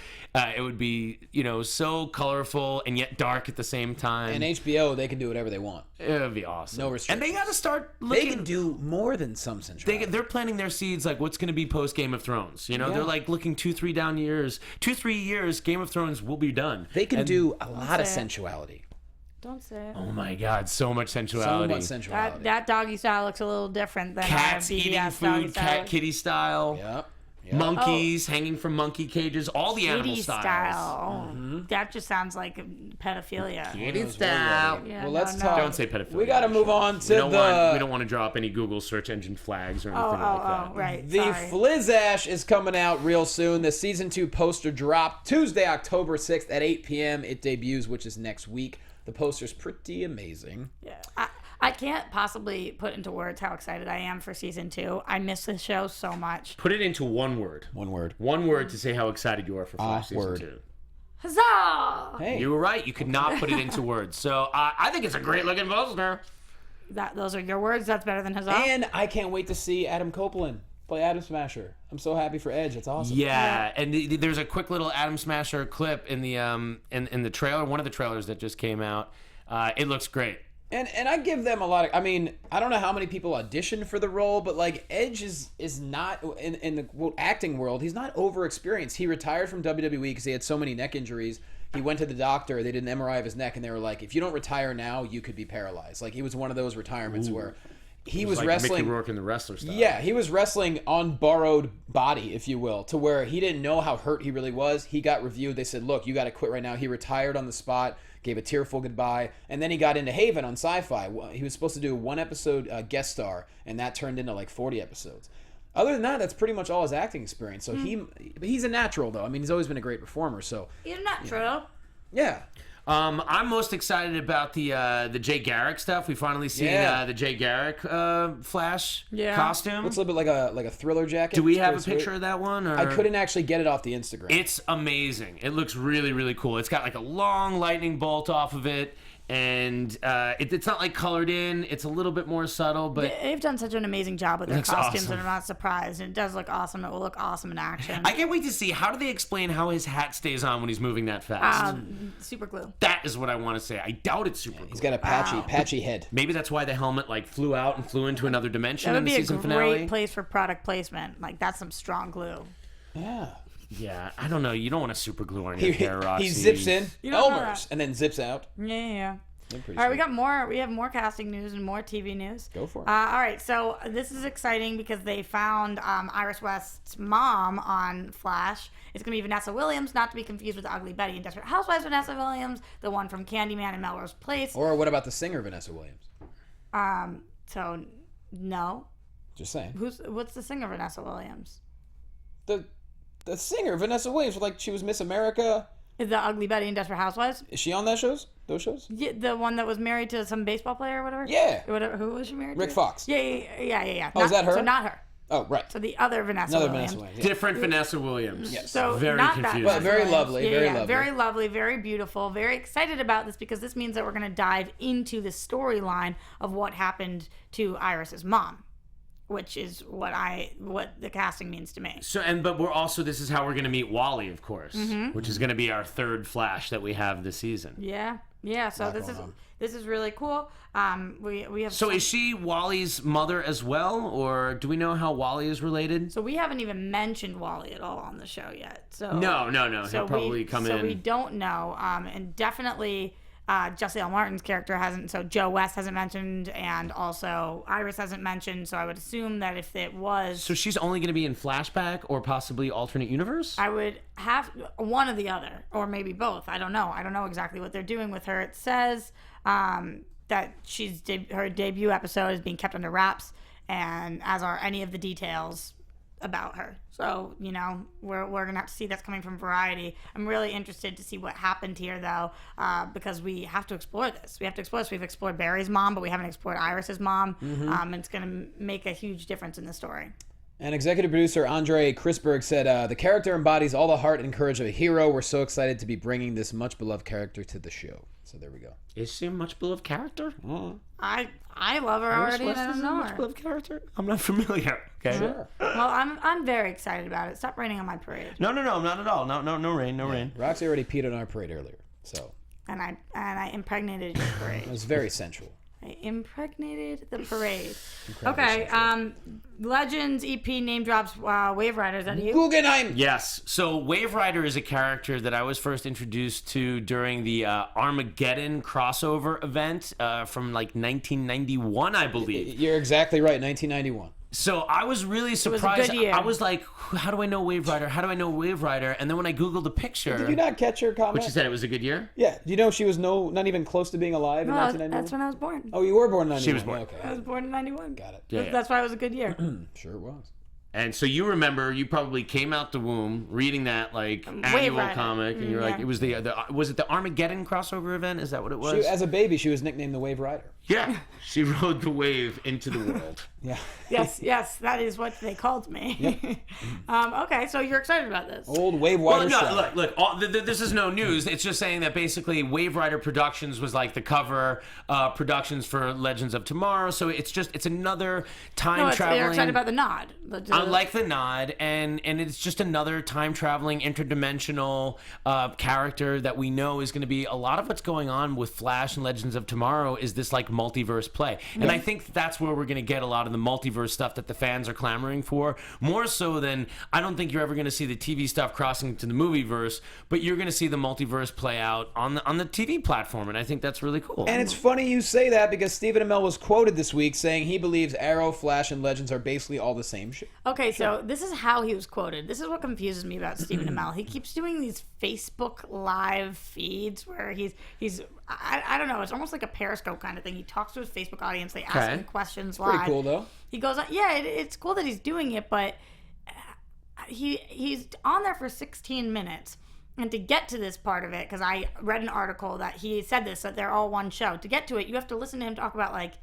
It would be, so colorful and yet dark at the same time. And HBO, they can do whatever they want. It would be awesome. No restrictions. And they got to start looking. They can do more than some sensuality. They're planting their seeds, like what's going to be post Game of Thrones. They're like looking 2-3 years. Game of Thrones will be done. They can do a lot of sensuality. Don't say it. Oh my God, so much sensuality. So much sensuality. That doggy style looks a little different than Cats our BBS eating doggy food, style. cat kitty style. Yep. Monkeys hanging from monkey cages, all the animal Kitty styles. style. That just sounds like pedophilia. Kitty style. Yeah, Well, let's talk. Don't say pedophilia. We got to move on to we don't want to draw up any Google search engine flags or anything like that. Right. The sorry. Flizash is coming out real soon. The season 2 poster dropped Tuesday, October 6th at 8 p.m. It debuts, which is next week. The poster's pretty amazing. Yeah. I can't possibly put into words how excited I am for season 2. I miss this show so much. Put it into one word. One word. One word to say how excited you are for Flash season word. 2. Huzzah! Hey. You were right. You could not put it into words. So I think it's a great looking poster. Those are your words. That's better than huzzah. And I can't wait to see Adam Copeland play Atom Smasher. I'm so happy for Edge. It's awesome. Yeah, and there's a quick little Atom Smasher clip in the in the trailer, one of the trailers that just came out. It looks great. And I give them a lot of. I mean, I don't know how many people auditioned for the role, but like Edge is not in the acting world. He's not overexperienced. He retired from WWE because he had so many neck injuries. He went to the doctor. They did an MRI of his neck, and they were like, "If you don't retire now, you could be paralyzed." Like he was one of those retirements where he was like wrestling. Mickey Rourke in the wrestler style. Yeah, he was wrestling on borrowed body, if you will, to where he didn't know how hurt he really was. He got reviewed. They said, "Look, you got to quit right now." He retired on the spot. Gave a tearful goodbye, and then he got into Haven on Sci-Fi. He was supposed to do a 1-episode guest star, and that turned into like 40 episodes. Other than that, that's pretty much all his acting experience. So he's a natural, though. I mean, he's always been a great performer. So You're natural. yeah. I'm most excited about the Jay Garrick stuff. We finally seen the Jay Garrick Flash costume. Looks a little bit like a Thriller jacket. Do we It's have a pretty picture sweet. of that one? Or? I couldn't actually get it off the Instagram. It's amazing. It looks really, really cool. It's got like a long lightning bolt off of it, and it's not like colored in. It's a little bit more subtle, but They've done such an amazing job with their Looks costumes, awesome. and I'm not surprised. It does look awesome. It will look awesome in action. I can't wait to see how do they explain how his hat stays on when he's moving that fast. Super glue. That is what I want to say. I doubt it's super. He's got a patchy head. Maybe that's why the helmet like flew out and flew into another dimension That in would the be a season great finale. place for product placement. Like that's some strong glue. Yeah. Yeah, I don't know. You don't want to super glue on your hair, Roxy. He zips in, You don't know Elmer's, that. and then zips out. Yeah. I'm pretty All right, sure. we got more. We have more casting news and more TV news. Go for it. All right, so this is exciting because they found Iris West's mom on Flash. It's going to be Vanessa Williams, not to be confused with the Ugly Betty and Desperate Housewives Vanessa Williams, the one from Candyman and Melrose Place. Or what about the singer Vanessa Williams? So no, Just saying. what's the singer Vanessa Williams? The singer Vanessa Williams, like she was Miss America. Is the Ugly Betty and Desperate Housewives? Is she on that shows? Those shows? Yeah, the one that was married to some baseball player or whatever. Yeah. Or whatever. Who was she married Rick to? Fox. Yeah. Oh, is that her? So not her. Oh, right. So the other Vanessa Another Williams. Vanessa Williams. Yeah. Different Vanessa Williams. Yes. So Very not confusing. that But very Williams. lovely, very lovely. Very lovely, very beautiful. Very excited about this because this means that we're going to dive into the storyline of what happened to Iris's mom, which is what the casting means to me. So but we're also this is how we're going to meet Wally, of course, which is going to be our third Flash that we have this season. Yeah. So this is really cool. We have. So is she Wally's mother as well, or do we know how Wally is related? So we haven't even mentioned Wally at all on the show yet. So No. He'll probably come in. So we don't know. And definitely Jesse L. Martin's character hasn't. So Joe West hasn't mentioned, and also Iris hasn't mentioned. So I would assume that if it was, So she's only going to be in flashback or possibly alternate universe? I would have one or the other, or maybe both. I don't know. I don't know exactly what they're doing with her. It says that her debut episode is being kept under wraps, and as are any of the details about her. So, we're going to have to see. That's coming from Variety. I'm really interested to see what happened here, though, because we have to explore this. We've explored Barry's mom, but we haven't explored Iris's mom, and it's going to make a huge difference in the story. And executive producer Andre Krisberg said, the character embodies all the heart and courage of a hero. We're so excited to be bringing this much-beloved character to the show. So there we go. Is she a much-beloved character? I love her already, and I don't know her. Much-beloved character? I'm not familiar. Okay. Sure. Well, I'm very excited about it. Stop raining on my parade. No, not at all. No rain. Roxy already peed on our parade earlier, so And I impregnated your parade. it was very sensual. I impregnated the parade. Okay, Legends EP name drops Wave Rider. Is that you? Guggenheim! Yes. So Wave Rider is a character that I was first introduced to during the Armageddon crossover event from like 1991, I believe. You're exactly right, 1991. So I was really surprised. It was a good year. I was like, how do I know Wave Rider? And then when I Googled a picture... Did you not catch her comment? But she said it was a good year? Yeah. Do you know she was not even close to being alive in 1991? That's when I was born. Oh, you were born in 91. She was born. Okay. I was born in 91. Got it. Yeah. That's why it was a good year. Sure it was. And so you remember, you probably came out the womb reading that like Wave annual Rider. comic, and you're like, Yeah. it was was it the Armageddon crossover event? Is that what it was? As a baby, she was nicknamed the Wave Rider. Yeah, she rode the wave into the world. Yeah. Yes, that is what they called me. Okay, so you're excited about this. Old Wave Well, Rider. no, look. This is no news. It's just saying that basically Wave Rider Productions was like the cover productions for Legends of Tomorrow. So it's another time traveling. You're excited about the nod. I like the nod, and it's just another time traveling interdimensional character that we know is going to be a lot of what's going on with Flash and Legends of Tomorrow is this like multiverse play, and I think that's where we're going to get a lot of the multiverse stuff that the fans are clamoring for, more so than I don't think you're ever going to see the TV stuff crossing to the movieverse, but you're going to see the multiverse play out on the TV platform, and I think that's really cool. And it's funny you say that because Stephen Amell was quoted this week saying he believes Arrow, Flash, and Legends are basically all the same shit. Okay, so this is how he was quoted. This is what confuses me about Stephen Amell. He keeps doing these Facebook live feeds where he's I don't know, it's almost like a Periscope kind of thing. He talks to his Facebook audience, they ask him questions live. Pretty cool though. He goes, it's cool that he's doing it, but he's on there for 16 minutes. And to get to this part of it, because I read an article that he said this, that they're all one show. To get to it, you have to listen to him talk about like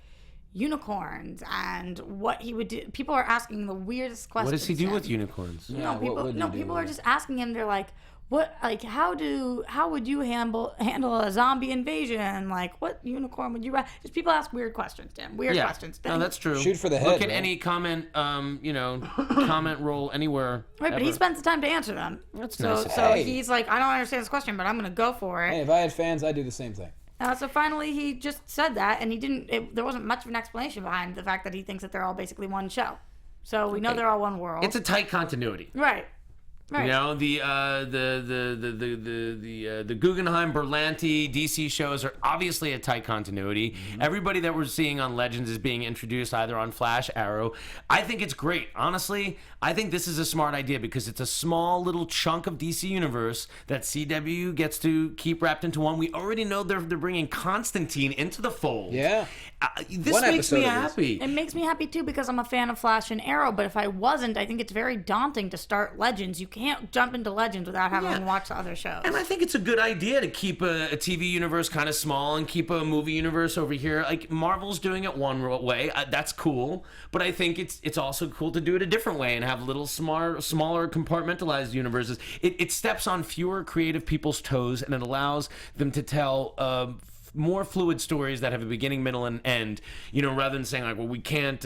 unicorns and what he would do. People are asking the weirdest questions. What does he do with unicorns? Yeah, People are just asking him. They're like, "What? Like, how would you handle a zombie invasion? Like, what unicorn would you?" Just people ask weird questions to him. Questions. No, that's true. Shoot for the head. Look at right? any comment, comment roll anywhere. Right, but ever. he spends the time to answer them. That's so, nice. So Hey. he's like, I don't understand this question, but I'm going to go for it. Hey, if I had fans, I'd do the same thing. So finally, he just said that, and he didn't. There wasn't much of an explanation behind the fact that he thinks that they're all basically one show. So we know they're all one world. It's a tight continuity. Right. You know, the Guggenheim Berlanti DC shows are obviously a tight continuity. Everybody that we're seeing on Legends is being introduced either on Flash, Arrow. I think it's great. Honestly, I think this is a smart idea because it's a small little chunk of DC Universe that CW gets to keep wrapped into one. We already know they're bringing Constantine into the fold. Yeah. This One makes me episode of this. happy. It makes me happy too because I'm a fan of Flash and Arrow. But if I wasn't, I think it's very daunting to start Legends. You can't jump into Legends without having watched the other shows. And I think it's a good idea to keep a TV universe kind of small and keep a movie universe over here. Like Marvel's doing it one way, that's cool. But I think it's also cool to do it a different way and have little smaller compartmentalized universes. It steps on fewer creative people's toes and it allows them to tell more fluid stories that have a beginning, middle, and end, rather than saying like, well, we can't,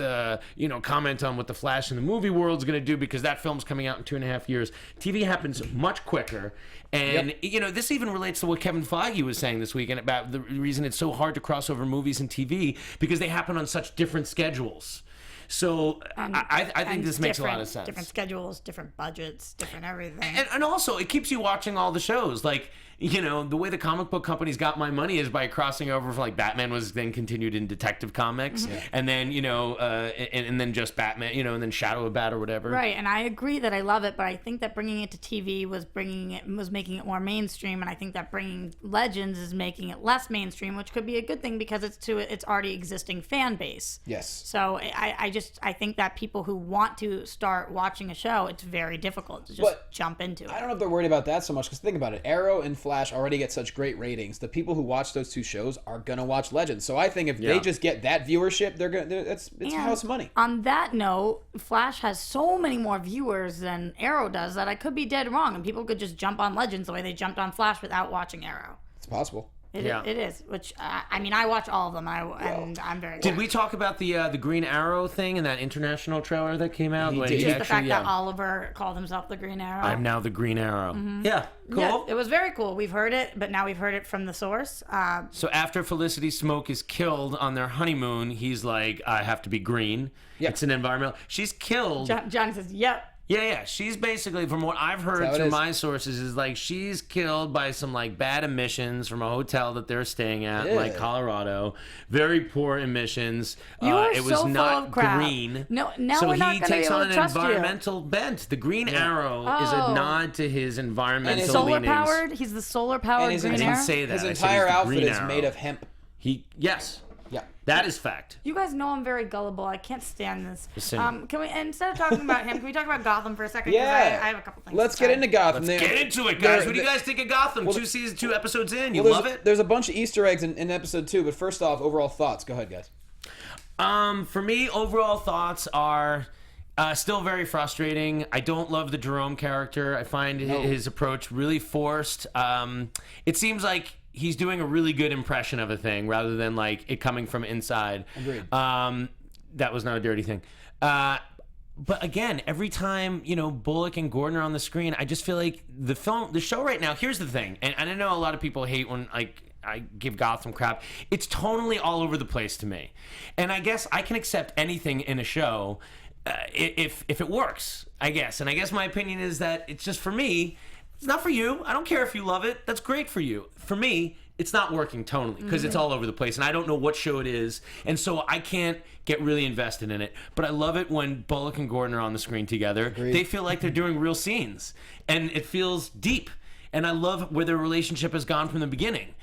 comment on what the Flash in the movie world's going to do because that film's coming out in 2.5 years. TV happens much quicker. And, this even relates to what Kevin Feige was saying this weekend about the reason it's so hard to cross over movies and TV because they happen on such different schedules. So I think this makes a lot of sense. Different schedules, different budgets, different everything. And also, it keeps you watching all the shows. Like, the way the comic book companies got my money is by crossing over from, like, Batman was then continued in Detective Comics. And then, and then just Batman, and then Shadow of Bat or whatever. Right, and I agree that I love it, but I think that bringing it to TV was making it more mainstream, and I think that bringing Legends is making it less mainstream, which could be a good thing because it's already existing fan base. Yes. So I I think that people who want to start watching a show, it's very difficult to just jump into it. I don't know if they're worried about that so much, because think about it. Arrow and Flash already get such great ratings. The people who watch those two shows are going to watch Legends. So I think if they just get that viewership, it's house money. On that note, Flash has so many more viewers than Arrow does that I could be dead wrong, and people could just jump on Legends the way they jumped on Flash without watching Arrow. It's possible. It is. Which I mean, I watch all of them, and I'm very. Did we talk about the Green Arrow thing in that international trailer that came out? The fact that Oliver called himself the Green Arrow. I'm now the Green Arrow. Mm-hmm. Yeah, cool. Yeah, it was very cool. We've heard it, but now we've heard it from the source. So after Felicity Smoke is killed on their honeymoon, he's like, I have to be green. Yep. It's an environmental. She's killed. Johnny says, yep. Yeah. She's basically, from what I've heard through my sources, is like she's killed by some like bad emissions from a hotel that they're staying at, like Colorado. Very poor emissions. It was not green. No, now so we're not he going to be takes able on to an trust environmental bent. The Green Arrow is a nod to his environmental and solar leanings. powered. He's the solar powered Green Arrow. I didn't say that. His entire outfit is made of hemp. Yes. Yeah. That is fact. You guys know I'm very gullible. I can't stand this. Can we, instead of talking about him, can we talk about Gotham for a second? Yeah. I have a couple things. Let's get into Gotham. Let's get into it, guys. What do you guys think of Gotham? 2 episodes in. You love it? There's a bunch of Easter eggs in episode 2, but first off, overall thoughts. Go ahead, guys. For me, overall thoughts are still very frustrating. I don't love the Jerome character. I find his approach really forced. It seems like he's doing a really good impression of a thing rather than like it coming from inside. Agreed. That was not a dirty thing. But again, every time, Bullock and Gordon are on the screen, I just feel like the show right now, here's the thing, and I know a lot of people hate when I give Gotham crap. It's tonally all over the place to me. And I guess I can accept anything in a show if it works, I guess. And I guess my opinion is that it's just for me. It's not for you. I don't care if you love it. That's great for you. For me, it's not working tonally because it's all over the place, and I don't know what show it is, and so I can't get really invested in it. But I love it when Bullock and Gordon are on the screen together. Agreed. They feel like they're doing real scenes, and it feels deep. And I love where their relationship has gone from the beginning.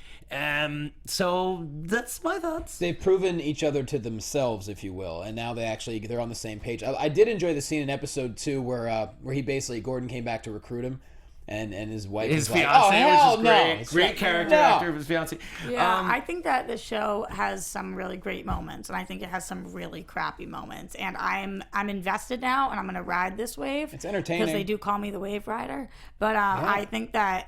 So that's my thoughts. They've proven each other to themselves, if you will, and now they're on the same page. I did enjoy the scene in episode 2 where he basically, Gordon came back to recruit him. And his wife, his was fiance, like, oh, which is great. Great character actor of his fiance. Yeah, I think that the show has some really great moments, and I think it has some really crappy moments. And I'm invested now, and I'm going to ride this wave. It's entertaining because they do call me the Wave Rider. But I think that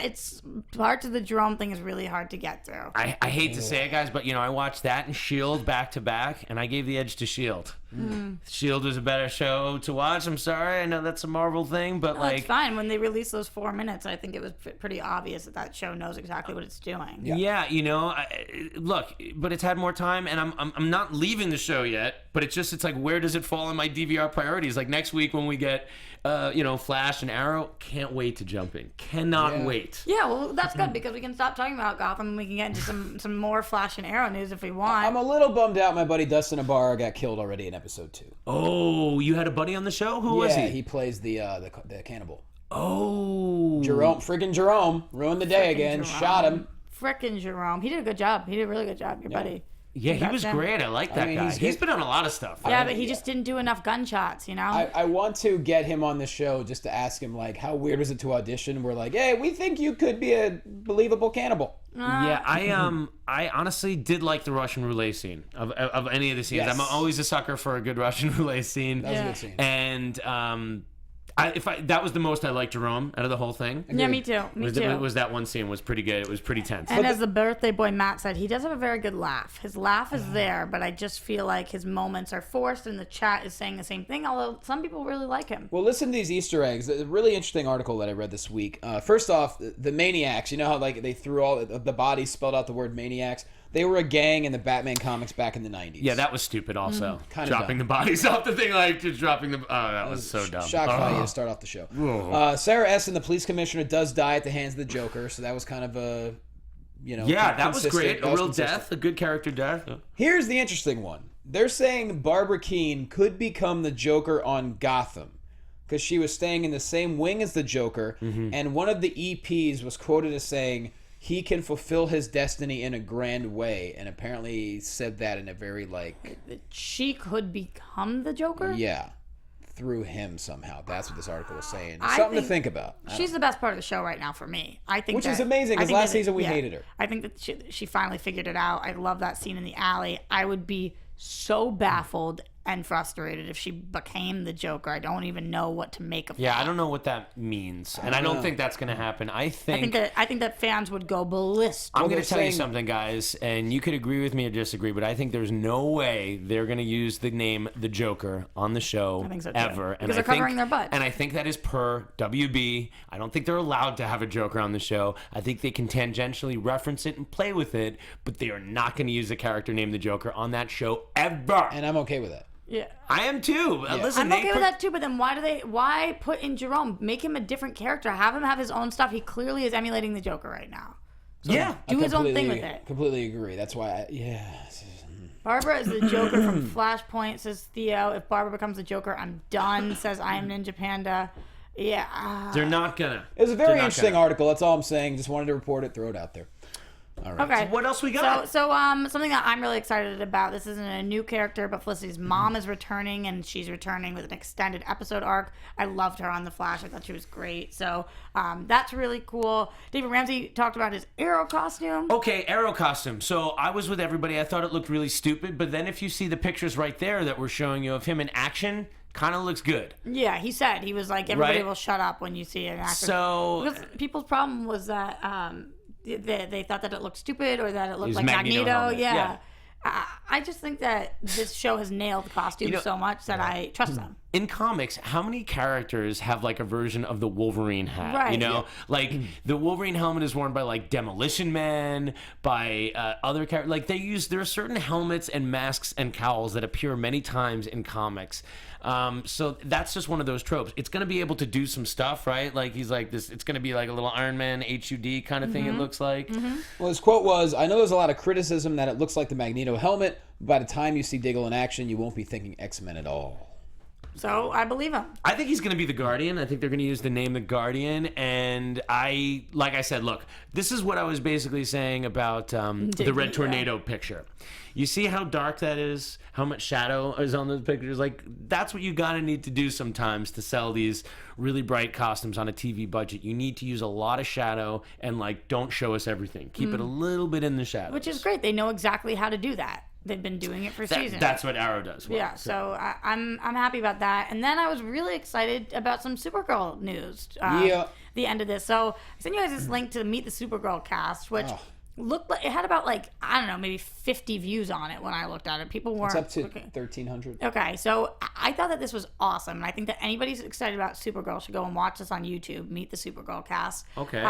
it's parts of the Jerome thing is really hard to get through. I hate to say it, guys, but I watched that and S.H.I.E.L.D. back to back, and I gave the edge to S.H.I.E.L.D. S.H.I.E.L.D. was a better show to watch. I'm sorry, I know that's a Marvel thing, but it's fine. When they released those 4 minutes, I think it was pretty obvious that show knows exactly what it's doing. Yeah, look, but it's had more time, and I'm not leaving the show yet. But it's like, where does it fall in my DVR priorities? Like next week when we get Flash and Arrow, can't wait to jump in. Cannot wait. Yeah, well, that's good because we can stop talking about Gotham and we can get into some more Flash and Arrow news if we want. I'm a little bummed out my buddy Dustin Ibarra got killed already in episode 2. Oh, you had a buddy on the show? Who was he? Yeah, he plays the cannibal. Oh. Freaking Jerome ruined the day again. Jerome. Shot him. Frickin' Jerome. He did a good job. He did a really good job, your buddy. Yeah, he was great. I like that guy. He's been on a lot of stuff. Yeah, but he just didn't do enough gunshots, I want to get him on the show just to ask him, like, how weird was it to audition? We're like, hey, we think you could be a believable cannibal. Yeah, I honestly did like the Russian roulette scene of any of the scenes. Yes. I'm always a sucker for a good Russian roulette scene. That was a good scene. And that was the most I liked Jerome out of the whole thing. Yeah, me too. It was that one scene was pretty good. It was pretty tense. And as the birthday boy Matt said, he does have a very good laugh. His laugh is there, but I just feel like his moments are forced, and the chat is saying the same thing, although some people really like him. Well, listen to these Easter eggs. A really interesting article that I read this week. First off, the Maniacs. You know how they threw all the bodies, spelled out the word Maniacs? They were a gang in the Batman comics back in the 90s. Yeah, that was stupid also. Kinda dropping dumb. the bodies off the thing, just dropping them. Oh, that was so dumb. Shock value to start off the show. Sarah Essen, the police commissioner, does die at the hands of the Joker, so that was kind of a, Yeah, that was great. A real consistent death, a good character death. Yeah. Here's the interesting one. They're saying Barbara Keene could become the Joker on Gotham because she was staying in the same wing as the Joker, and one of the EPs was quoted as saying, he can fulfill his destiny in a grand way, and apparently he said that in a very like she could become the Joker. Yeah, through him somehow. That's what this article was saying. I Something to think think about. She's the best part of the show right now for me. I think, which is amazing because last season we hated her. I think that she finally figured it out. I love that scene in the alley. I would be so baffled and frustrated if she became the Joker. I don't even know what to make of that. Yeah, I don't know what that means, and I don't think that's going to happen. I think that fans would go ballistic. I'm going to tell you something, guys, and you could agree with me or disagree, but I think there's no way they're going to use the name the Joker on the show ever. Because they're covering their butt. And I think that is per WB. I don't think they're allowed to have a Joker on the show. I think they can tangentially reference it and play with it, but they are not going to use a character named the Joker on that show ever. And I'm okay with that. Yeah, I am too. Yeah. Listen, I'm okay with that too. But then why put in Jerome? Make him a different character. Have him have his own stuff. He clearly is emulating the Joker right now. So do his own thing with it. Completely agree. That's why. Barbara is the Joker from Flashpoint, says Theo. If Barbara becomes the Joker, I'm done, says I Am Ninja Panda. Yeah. They're not gonna. It was a very interesting article. That's all I'm saying. Just wanted to report it, throw it out there. All right. Okay. So what else we got? So something that I'm really excited about. This isn't a new character, but Felicity's mom is returning, and she's returning with an extended episode arc. I loved her on The Flash. I thought she was great. So that's really cool. David Ramsey talked about his Arrow costume. Okay, Arrow costume. So I was with everybody. I thought it looked really stupid, but then if you see the pictures right there that we're showing you of him in action, kind of looks good. Yeah, he said. He was like, everybody will shut up when you see an actor. So because people's problem was that they thought that it looked stupid or that it looked like Magneto. Yeah. I just think that this show has nailed costumes so much that I trust them. In comics, how many characters have like a version of the Wolverine hat? Right. Like the Wolverine helmet is worn by like Demolition Man, by other characters. Like there are certain helmets and masks and cowls that appear many times in comics. So that's just one of those tropes. It's going to be able to do some stuff, right? Like he's like this. It's going to be like a little Iron Man HUD kind of thing. It looks like. Well, his quote was, "I know there's a lot of criticism that it looks like the Magneto helmet. By the time you see Diggle in action, you won't be thinking X-Men at all." So I believe him. I think he's going to be the Guardian. I think they're going to use the name the Guardian. And like I said, look, this is what I was basically saying about the Red Tornado picture. You see how dark that is? How much shadow is on those pictures? Like, that's what you need to do sometimes to sell these really bright costumes on a TV budget. You need to use a lot of shadow and, like, don't show us everything. Keep it a little bit in the shadows. Which is great. They know exactly how to do that. They've been doing it for seasons. That's what Arrow does. Well, so I'm happy about that. And then I was really excited about some Supergirl news. The end of this. So I sent you guys this link to Meet the Supergirl cast, which looked like it had about maybe 50 views on it when I looked at it. People weren't. It's up to 1,300. Okay, so I thought that this was awesome, and I think that anybody who's excited about Supergirl should go and watch this on YouTube. Meet the Supergirl cast. Okay.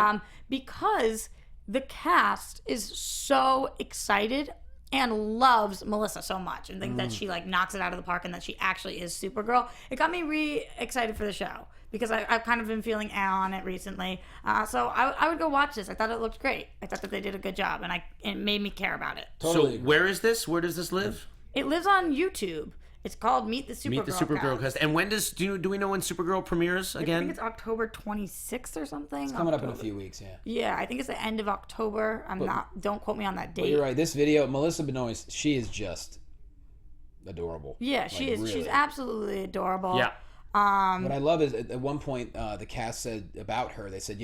Because the cast is so excited and loves Melissa so much and think that she knocks it out of the park and that she actually is Supergirl. It got me re-excited for the show because I've kind of been feeling on it recently. So I would go watch this. I thought it looked great. I thought that they did a good job and it made me care about it. Totally. So where is this? Where does this live? It lives on YouTube. It's called Meet the Supergirl. Meet the Supergirl cast. And when do we know when Supergirl premieres again? I think it's October 26th or something. It's coming up in a few weeks, Yeah, I think it's the end of October. Don't quote me on that date. You're right. This video, Melissa Benoist, she is just adorable. Yeah, she is. Really. She's absolutely adorable. Yeah. What I love is at one point the cast said about her, they said,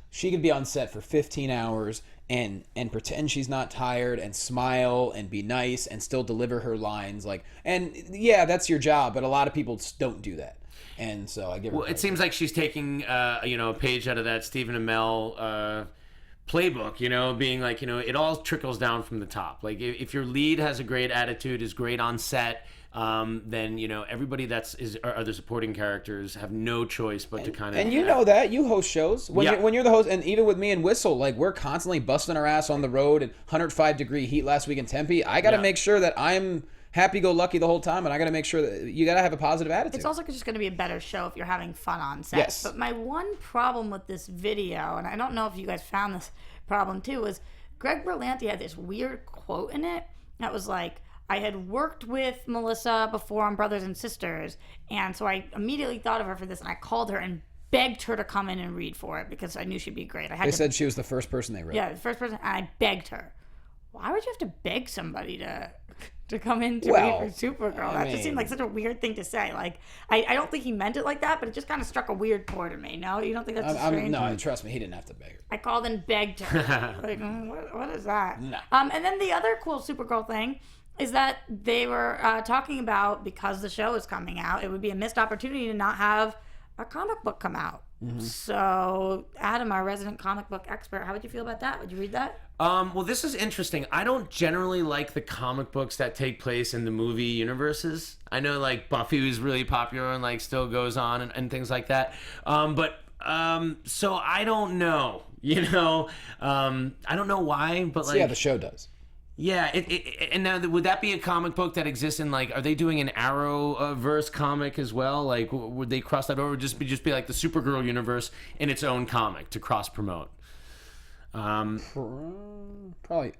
she could be on set for 15 hours and pretend she's not tired and smile and be nice and still deliver her lines. That's your job, but a lot of people don't do that. And so I give her. Well, it seems like she's taking a page out of that Stephen Amell playbook, being like, it all trickles down from the top. Like if your lead has a great attitude, is great on set, then everybody are the supporting characters have no choice but to kind of. And that you host shows when you're the host, and even with me and Whistle, we're constantly busting our ass on the road in 105-degree heat last week in Tempe. I got to make sure that I'm happy-go-lucky the whole time, and I got to make sure that you got to have a positive attitude. It's also just going to be a better show if you're having fun on set. Yes. But my one problem with this video, and I don't know if you guys found this problem too, was Greg Berlanti had this weird quote in it that was like, I had worked with Melissa before on Brothers and Sisters, and so I immediately thought of her for this, and I called her and begged her to come in and read for it because I knew she'd be great. They said she was the first person they read. Yeah, the first person, and I begged her. Why would you have to beg somebody to come in to read for Supergirl? That just seemed like such a weird thing to say. Like, I don't think he meant it like that, but it just kind of struck a weird chord to me. No, you don't think that's strange? No, trust me, he didn't have to beg her. I called and begged her. Like, what is that? No. And then the other cool Supergirl thing is that they were talking about, because the show is coming out, it would be a missed opportunity to not have a comic book come out. Mm-hmm. So, Adam, our resident comic book expert, how would you feel about that? Would you read that? Well, this is interesting. I don't generally like the comic books that take place in the movie universes. I know, like, Buffy was really popular and, like, still goes on and things like that. So I don't know, I don't know why, but, like... Yeah, the show does. Yeah, and now would that be a comic book that exists in, like, are they doing an Arrowverse comic as well? Like, would they cross that over? Or just be like the Supergirl universe in its own comic to cross promote? Probably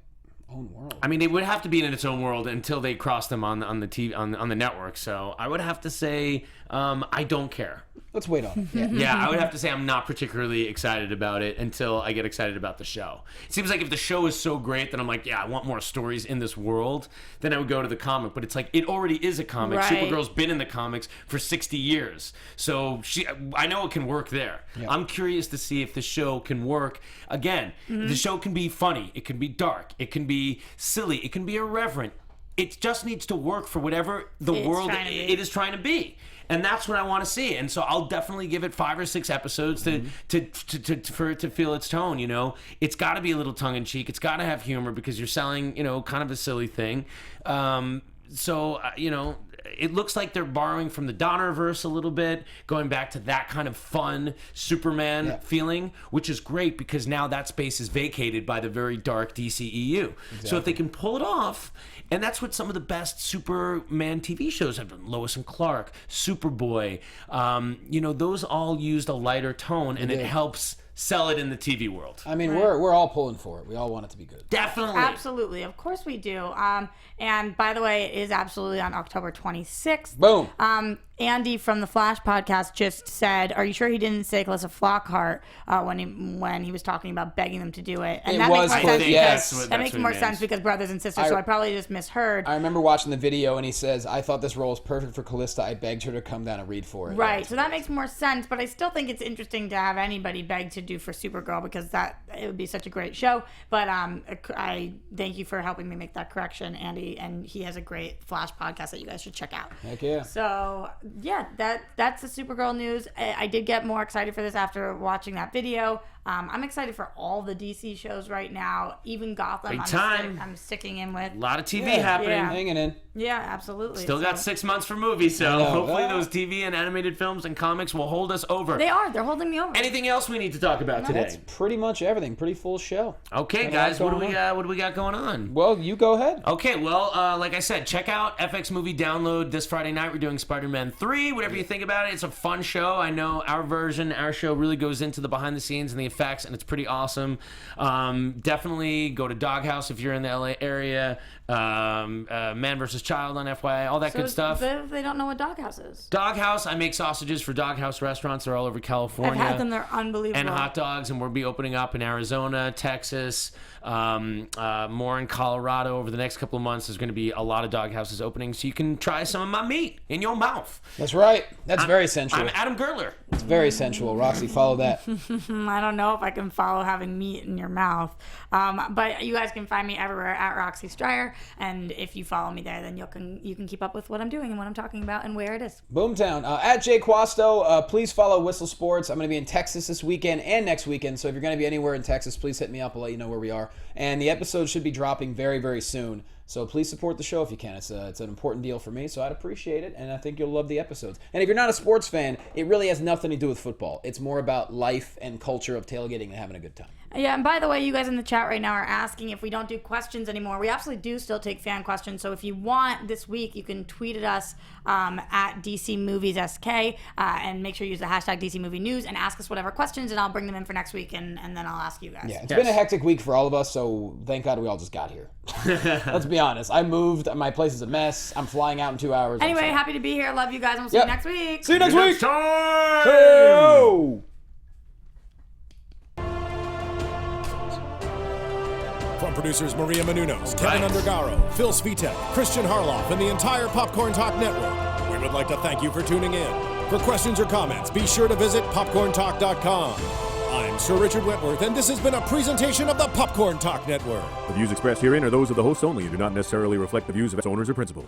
own world. I mean, they would have to be in its own world until they cross them on the TV on the network. So I would have to say I don't care. Let's wait on it. Yeah, I would have to say I'm not particularly excited about it until I get excited about the show. It seems like if the show is so great that I'm like, yeah, I want more stories in this world, then I would go to the comic. But it's like, it already is a comic. Right. Supergirl's been in the comics for 60 years. So I know it can work there. Yeah. I'm curious to see if the show can work. Again, the show can be funny. It can be dark. It can be silly. It can be irreverent. It just needs to work for whatever the world it is trying to be. And that's what I want to see. And so I'll definitely give it 5 or 6 episodes for it to feel its tone, It's got to be a little tongue-in-cheek. It's got to have humor because you're selling, kind of a silly thing. It looks like they're borrowing from the Donnerverse a little bit, going back to that kind of fun Superman feeling, which is great because now that space is vacated by the very dark DCEU. Exactly. So if they can pull it off, and that's what some of the best Superman TV shows have done. Lois and Clark, Superboy, those all used a lighter tone, and it helps sell it in the TV world. I mean, we're all pulling for it. We all want it to be good. Definitely. Absolutely. Of course we do. And by the way, it is absolutely on October 26th. Boom. Andy from the Flash podcast just said, "Are you sure he didn't say Calissa Flockhart when he was talking about begging them to do it?" And that makes more sense. Yes. That makes more sense because brothers and sisters. So I probably just misheard. I remember watching the video and he says, "I thought this role was perfect for Callista. I begged her to come down and read for it." Right. So that makes more sense. But I still think it's interesting to have anybody beg to do for Supergirl because it would be such a great show. But I thank you for helping me make that correction, Andy. And he has a great Flash podcast that you guys should check out. Heck yeah. So yeah, that's the Supergirl news. I did get more excited for this after watching that video. I'm excited for all the DC shows right now, even Gotham. I'm sticking in with. A lot of TV happening. Yeah. Hanging in. Yeah, absolutely. Still got 6 months for movies, so hopefully those TV and animated films and comics will hold us over. They are. They're holding me over. Anything else we need to talk about today? That's pretty much everything. Pretty full show. Okay, guys, what do we got going on? Well, you go ahead. Okay, well, like I said, check out FX Movie Download this Friday night. We're doing Spider-Man 3. Whatever you think about it, it's a fun show. I know our show really goes into the behind the scenes and the effects, and it's pretty awesome. Definitely go to Doghouse if you're in the LA area. Man vs. Child on FYI, all that good stuff. If they don't know what Doghouse is. Doghouse, I make sausages for Doghouse restaurants. They're all over California. I've had them. They're unbelievable. And hot dogs, and we'll be opening up in Arizona, Texas, more in Colorado over the next couple of months. There's going to be a lot of Doghouses opening, so you can try some of my meat in your mouth. That's right. That's very sensual. I'm Adam Gertler. It's very sensual. Roxy, follow that. I don't know if I can follow having meat in your mouth. But you guys can find me everywhere at Roxy Striar. And if you follow me there, then you can keep up with what I'm doing and what I'm talking about and where it is. Boomtown. At Jay Quasto, please follow Whistle Sports. I'm going to be in Texas this weekend and next weekend. So if you're going to be anywhere in Texas, please hit me up. I'll let you know where we are. And the episode should be dropping very, very soon. So please support the show if you can. It's an important deal for me, so I'd appreciate it, and I think you'll love the episodes. And if you're not a sports fan, it really has nothing to do with football. It's more about life and culture of tailgating and having a good time. Yeah, and by the way, you guys in the chat right now are asking if we don't do questions anymore. We absolutely do still take fan questions. So if you want this week, you can tweet at us at DC Movies SK and make sure you use the hashtag DC Movie News and ask us whatever questions, and I'll bring them in for next week, and then I'll ask you guys. Yeah, it's been a hectic week for all of us, so thank God we all just got here. Let's be honest. I moved. My place is a mess. I'm flying out in 2 hours. Anyway, happy to be here. Love you guys, and we'll see you next week. See you next week. Time! Hey-o! From producers Maria Menounos, Kevin Undergaro, Phil Svitek, Christian Harloff, and the entire Popcorn Talk Network, we would like to thank you for tuning in. For questions or comments, be sure to visit popcorntalk.com. I'm Sir Richard Wentworth, and this has been a presentation of the Popcorn Talk Network. The views expressed herein are those of the hosts only and do not necessarily reflect the views of its owners or principals.